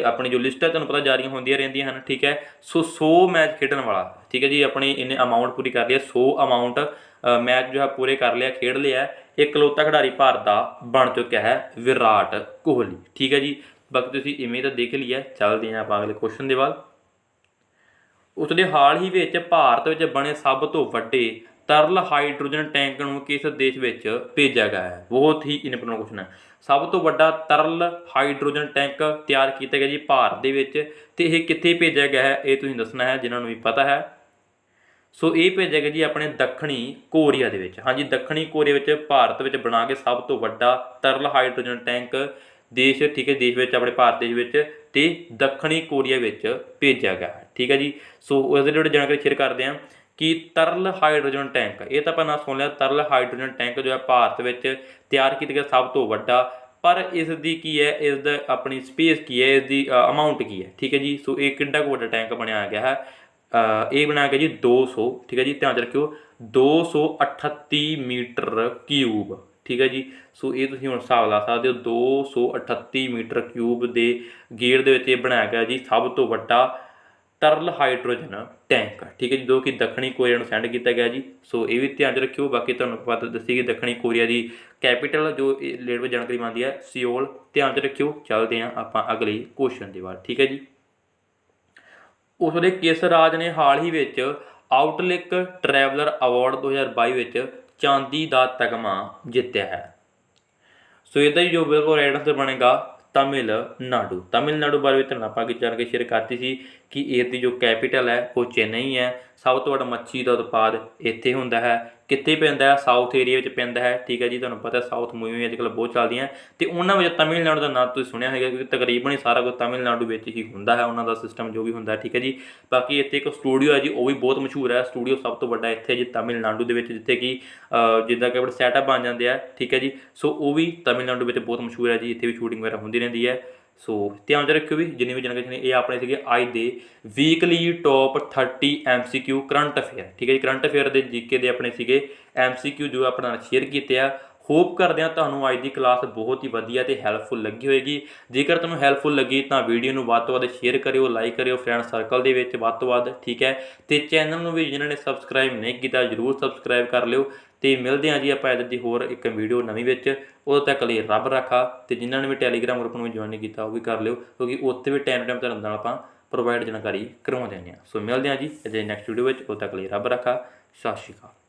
ਆਪਣੀ ਜੋ ਲਿਸਟ ਹੈ ਤੁਹਾਨੂੰ ਪਤਾ ਜਾਰੀਆਂ ਹੁੰਦੀਆਂ ਰਹਿੰਦੀਆਂ ਹਨ। ਠੀਕ ਹੈ। ਸੋ 100 ਮੈਚ ਖੇਡਣ ਵਾਲਾ, ਠੀਕ ਹੈ ਜੀ, ਆਪਣੀ ਇਹਨੇ ਅਮਾਊਂਟ ਪੂਰੀ ਕਰ ਲਈ ਹੈ। 100 ਅਮਾਊਂਟ ਮੈਚ ਜੋ ਹੈ ਪੂਰੇ ਕਰ ਲਿਆ, ਖੇਡ ਲਿਆ। ਇਕਲੌਤਾ ਖਿਡਾਰੀ ਭਾਰਤ ਦਾ ਬਣ ਚੁੱਕਿਆ ਹੈ ਵਿਰਾਟ ਕੋਹਲੀ। ਠੀਕ ਹੈ ਜੀ। ਬਾਕੀ ਤੁਸੀਂ ਇਮੇਜ ਤਾਂ ਦੇਖ ਲਈ ਹੈ। ਚੱਲਦੇ ਹਾਂ ਆਪਾਂ ਅਗਲੇ ਕੁਐਸਚਨ ਦੇ ਬਾਅਦ। ਉਸ ਦੇ ਹਾਲ ਹੀ ਵਿੱਚ ਭਾਰਤ ਵਿੱਚ ਬਣੇ ਸਭ ਤੋਂ ਵੱਡੇ ਤਰਲ ਹਾਈਡਰੋਜਨ ਟੈਂਕ ਨੂੰ ਕਿਸ ਦੇਸ਼ ਵਿੱਚ ਭੇਜਿਆ ਗਿਆ ਹੈ? ਬਹੁਤ ਹੀ ਇੰਪੋਰਟੈਂਟ ਕੁਐਸਚਨ ਹੈ। ਸਭ ਤੋਂ ਵੱਡਾ ਤਰਲ ਹਾਈਡਰੋਜਨ ਟੈਂਕ ਤਿਆਰ ਕੀਤਾ ਗਿਆ ਜੀ ਭਾਰਤ ਦੇ ਵਿੱਚ, ਅਤੇ ਇਹ ਕਿੱਥੇ ਭੇਜਿਆ ਗਿਆ ਹੈ ਇਹ ਤੁਸੀਂ ਦੱਸਣਾ ਹੈ ਜਿਨ੍ਹਾਂ ਨੂੰ ਵੀ ਪਤਾ ਹੈ। ਸੋ ਇਹ ਭੇਜਿਆ ਗਿਆ ਜੀ ਆਪਣੇ ਦੱਖਣੀ ਕੋਰੀਆ ਦੇ ਵਿੱਚ। ਹਾਂਜੀ, ਦੱਖਣੀ ਕੋਰੀਆ ਵਿੱਚ ਭਾਰਤ ਵਿੱਚ ਬਣਾ ਕੇ ਸਭ ਤੋਂ ਵੱਡਾ ਤਰਲ ਹਾਈਡਰੋਜਨ ਟੈਂਕ ਦੇਸ਼, ਠੀਕ ਹੈ, ਦੇਸ਼ ਵਿੱਚ ਆਪਣੇ ਭਾਰਤ ਦੇਸ਼ ਵਿੱਚ ਅਤੇ ਦੱਖਣੀ ਕੋਰੀਆ ਵਿੱਚ ਭੇਜਿਆ ਗਿਆ ਹੈ। ਠੀਕ ਹੈ ਜੀ। ਸੋ ਉਹਦੇ ਜਿਹੜੇ ਜਾਣਕਾਰੀ ਸ਼ੇਅਰ ਕਰਦੇ ਹਾਂ ਕਿ ਤਰਲ ਹਾਈਡਰੋਜਨ ਟੈਂਕ, ਇਹ ਤਾਂ ਆਪਾਂ ਨਾ ਸੁਣ ਲਿਆ, ਤਰਲ ਹਾਈਡਰੋਜਨ ਟੈਂਕ ਜੋ ਹੈ ਭਾਰਤ ਵਿੱਚ ਤਿਆਰ ਕੀਤਾ ਗਿਆ ਸਭ ਤੋਂ ਵੱਡਾ, ਪਰ ਇਸ ਦੀ ਕੀ ਹੈ, ਇਸ ਦਾ ਆਪਣੀ ਸਪੇਸ ਕੀ ਹੈ, ਇਸ ਦੀ ਅਮਾਊਂਟ ਕੀ ਹੈ? ਠੀਕ ਹੈ ਜੀ। ਸੋ ਇਹ ਕਿੰਨਾ ਕੁ ਵੱਡਾ ਟੈਂਕ ਬਣਾਇਆ ਗਿਆ ਹੈ? ਇਹ ਬਣਾਇਆ ਗਿਆ ਜੀ 200, ਠੀਕ ਹੈ ਜੀ, ਧਿਆਨ 'ਚ ਰੱਖਿਓ, 238 ਮੀਟਰ ਕਿਊਬ। ਠੀਕ ਹੈ ਜੀ। ਸੋ ਇਹ ਤੁਸੀਂ ਹੁਣ ਹਿਸਾਬ ਲਾ ਸਕਦੇ ਹੋ, 238 ਮੀਟਰ ਕਿਊਬ ਦੇ ਗੇੜ ਦੇ ਵਿੱਚ ਇਹ ਬਣਾਇਆ ਗਿਆ ਜੀ ਸਭ ਤੋਂ ਵੱਡਾ ਤਰਲ ਹਾਈਡਰੋਜਨ ਟੈਂਕ। ਠੀਕ ਹੈ ਜੀ, ਜੋ ਕਿ ਦੱਖਣੀ ਕੋਰੀਆ ਨੂੰ ਸੈਂਡ ਕੀਤਾ ਗਿਆ ਜੀ। ਸੋ ਇਹ ਵੀ ਧਿਆਨ 'ਚ ਰੱਖਿਓ। ਬਾਕੀ ਤੁਹਾਨੂੰ ਪਤਾ ਦੱਸੀ ਕਿ ਦੱਖਣੀ ਕੋਰੀਆ ਦੀ ਕੈਪੀਟਲ ਜੋ ਰਿਲੇਟਿਡ ਜਾਣਕਾਰੀ ਮੰਨਦੀ ਹੈ ਸਿਓਲ। ਧਿਆਨ 'ਚ ਰੱਖਿਓ। ਚੱਲਦੇ ਹਾਂ ਆਪਾਂ ਅਗਲੇ ਕੁਐਸਚਨ ਦੇ ਬਾਅਦ। ਠੀਕ ਹੈ ਜੀ। ਉਸ ਦੇ ਕਿਸ ਰਾਜ ਨੇ ਹਾਲ ਹੀ ਵਿੱਚ ਆਊਟਲੁੱਕ ਟਰੈਵਲਰ ਅਵਾਰਡ 2022 ਵਿੱਚ ਚਾਂਦੀ ਦਾ ਤਗਮਾ ਜਿੱਤਿਆ ਹੈ? ਸੋ ਇਹਦਾ ਹੀ ਜੋ ਬਿਲਕੁਲ ਰਾਈਟ ਆਨਸਰ ਬਣੇਗਾ ਤਾਮਿਲਨਾਡੂ। ਤਾਮਿਲਨਾਡੂ ਬਾਰੇ ਵਿੱਚ ਆਪਾਂ ਅੱਗੇ ਜਾਣਕਾਰੀ ਸ਼ੇਅਰ ਕਰਤੀ ਸੀ ਕਿ ਇਸ ਦੀ ਜੋ ਕੈਪੀਟਲ ਹੈ ਉਹ ਚੇਨਈ ਹੈ। ਸਭ ਤੋਂ ਵੱਡਾ ਮੱਛੀ ਦਾ ਉਤਪਾਦ ਇੱਥੇ ਹੁੰਦਾ ਹੈ। ਕਿੱਥੇ ਪੈਂਦਾ ਹੈ? ਸਾਊਥ ਏਰੀਆ ਵਿੱਚ ਪੈਂਦਾ ਹੈ। ਠੀਕ ਹੈ ਜੀ। ਤੁਹਾਨੂੰ ਪਤਾ ਸਾਊਥ ਮੂਵੀ ਅੱਜ ਕੱਲ੍ਹ ਬਹੁਤ ਚੱਲਦੀਆਂ, ਅਤੇ ਉਹਨਾਂ ਵਿੱਚ ਤਾਮਿਲਨਾਡੂ ਦਾ ਨਾਂ ਤੁਸੀਂ ਸੁਣਿਆ ਹੋਵੇਗਾ, ਕਿਉਂਕਿ ਤਕਰੀਬਨ ਹੀ ਸਾਰਾ ਕੁਝ ਤਾਮਿਲਨਾਡੂ ਵਿੱਚ ਹੀ ਹੁੰਦਾ ਹੈ, ਉਹਨਾਂ ਦਾ ਸਿਸਟਮ ਜੋ ਵੀ ਹੁੰਦਾ। ਠੀਕ ਹੈ ਜੀ। ਬਾਕੀ ਇੱਥੇ ਇੱਕ ਸਟੂਡੀਓ ਹੈ ਜੀ, ਉਹ ਵੀ ਬਹੁਤ ਮਸ਼ਹੂਰ ਹੈ। ਸਟੂਡੀਓ ਸਭ ਤੋਂ ਵੱਡਾ ਇੱਥੇ ਜੀ ਤਾਮਿਲਨਾਡੂ ਦੇ ਵਿੱਚ, ਜਿੱਥੇ ਕਿ ਜਿੱਦਾਂ ਕਿ ਆਪਣੇ ਸੈਟਅਪ ਬਣ ਜਾਂਦੇ ਆ। ਠੀਕ ਹੈ ਜੀ। ਸੋ ਉਹ ਵੀ ਤਾਮਿਲਨਾਡੂ ਵਿੱਚ ਬਹੁਤ ਮਸ਼ਹੂਰ ਹੈ ਜੀ, ਇੱਥੇ ਵੀ ਸ਼ੂਟਿੰਗ ਵਗੈਰਾ ਹੁੰਦੀ ਰਹਿੰਦੀ ਹੈ। ਸੋ ਧਿਆਨ 'ਚ ਰੱਖਿਓ ਵੀ ਜਿੰਨੀ ਵੀ ਜਾਣਕਾਰੀ ਨੇ ਇਹ ਆਪਣੇ ਸੀਗੇ ਅੱਜ ਦੇ weekly top 30 MCQ current affair. ਠੀਕ ਹੈ ਜੀ। ਕਰੰਟ ਅਫੇਅਰ ਦੇ ਜੀਕੇ ਦੇ ਆਪਣੇ ਸੀਗੇ MCQ ਜੋ ਆਪਣਾ ਸ਼ੇਅਰ ਕੀਤੇ ਆ। ਹੋਪ ਕਰਦੇ ਹਾਂ ਤੁਹਾਨੂੰ ਅੱਜ ਦੀ ਕਲਾਸ ਬਹੁਤ ਹੀ ਵਧੀਆ ਤੇ ਹੈਲਪਫੁਲ ਲੱਗੀ ਹੋਏਗੀ। ਜੇਕਰ ਤੁਹਾਨੂੰ ਹੈਲਪਫੁਲ ਲੱਗੀ ਤਾਂ ਵੀਡੀਓ ਨੂੰ ਵੱਧ ਤੋਂ ਵੱਧ ਸ਼ੇਅਰ ਕਰਿਓ, ਲਾਈਕ ਕਰਿਓ ਫਰੈਂਡ ਸਰਕਲ ਦੇ ਵਿੱਚ ਵੱਧ ਤੋਂ ਵੱਧ, ਠੀਕ ਹੈ। ਤੇ ਚੈਨਲ ਨੂੰ ਵੀ ਜਿਨ੍ਹਾਂ ਨੇ ਸਬਸਕ੍ਰਾਈਬ ਨਹੀਂ ਕੀਤਾ ਜ਼ਰੂਰ ਸਬਸਕ੍ਰਾਈਬ ਕਰ ਲਿਓ। ਤੇ ਮਿਲਦੇ ਹਾਂ ਜੀ ਆਪਾਂ ਇੱਦਾਂ ਦੀ ਹੋਰ ਇੱਕ ਵੀਡੀਓ ਨਵੀਂ ਵਿੱਚ। ਉਦੋਂ ਤੱਕ ਲਈ ਰੱਬ ਰੱਖਾ। ਤੇ ਜਿਨ੍ਹਾਂ ਨੇ ਵੀ ਟੈਲੀਗ੍ਰਾਮ ਗਰੁੱਪ ਨੂੰ ਵੀ ਜੁਆਇਨ ਨਹੀਂ ਕੀਤਾ ਉਹ ਵੀ ਕਰ ਲਿਓ, ਕਿਉਂਕਿ ਉੱਥੇ ਵੀ ਟਾਈਮ ਤੁਹਾਨੂੰ ਨਾਲ ਆਪਾਂ ਪ੍ਰੋਵਾਈਡ ਜਾਣਕਾਰੀ ਕਰਵਾ ਦਿੰਦੇ ਹਾਂ। ਸੋ ਮਿਲਦੇ ਹਾਂ ਜੀ ਅਜੇ ਨੈਕਸਟ ਵੀਡੀਓ ਵਿੱਚ। ਉਦੋਂ ਤੱਕ ਲਈ ਰੱਬ ਰੱਖਾ। ਸਤਿ ਸ਼੍ਰੀ ਅਕਾਲ।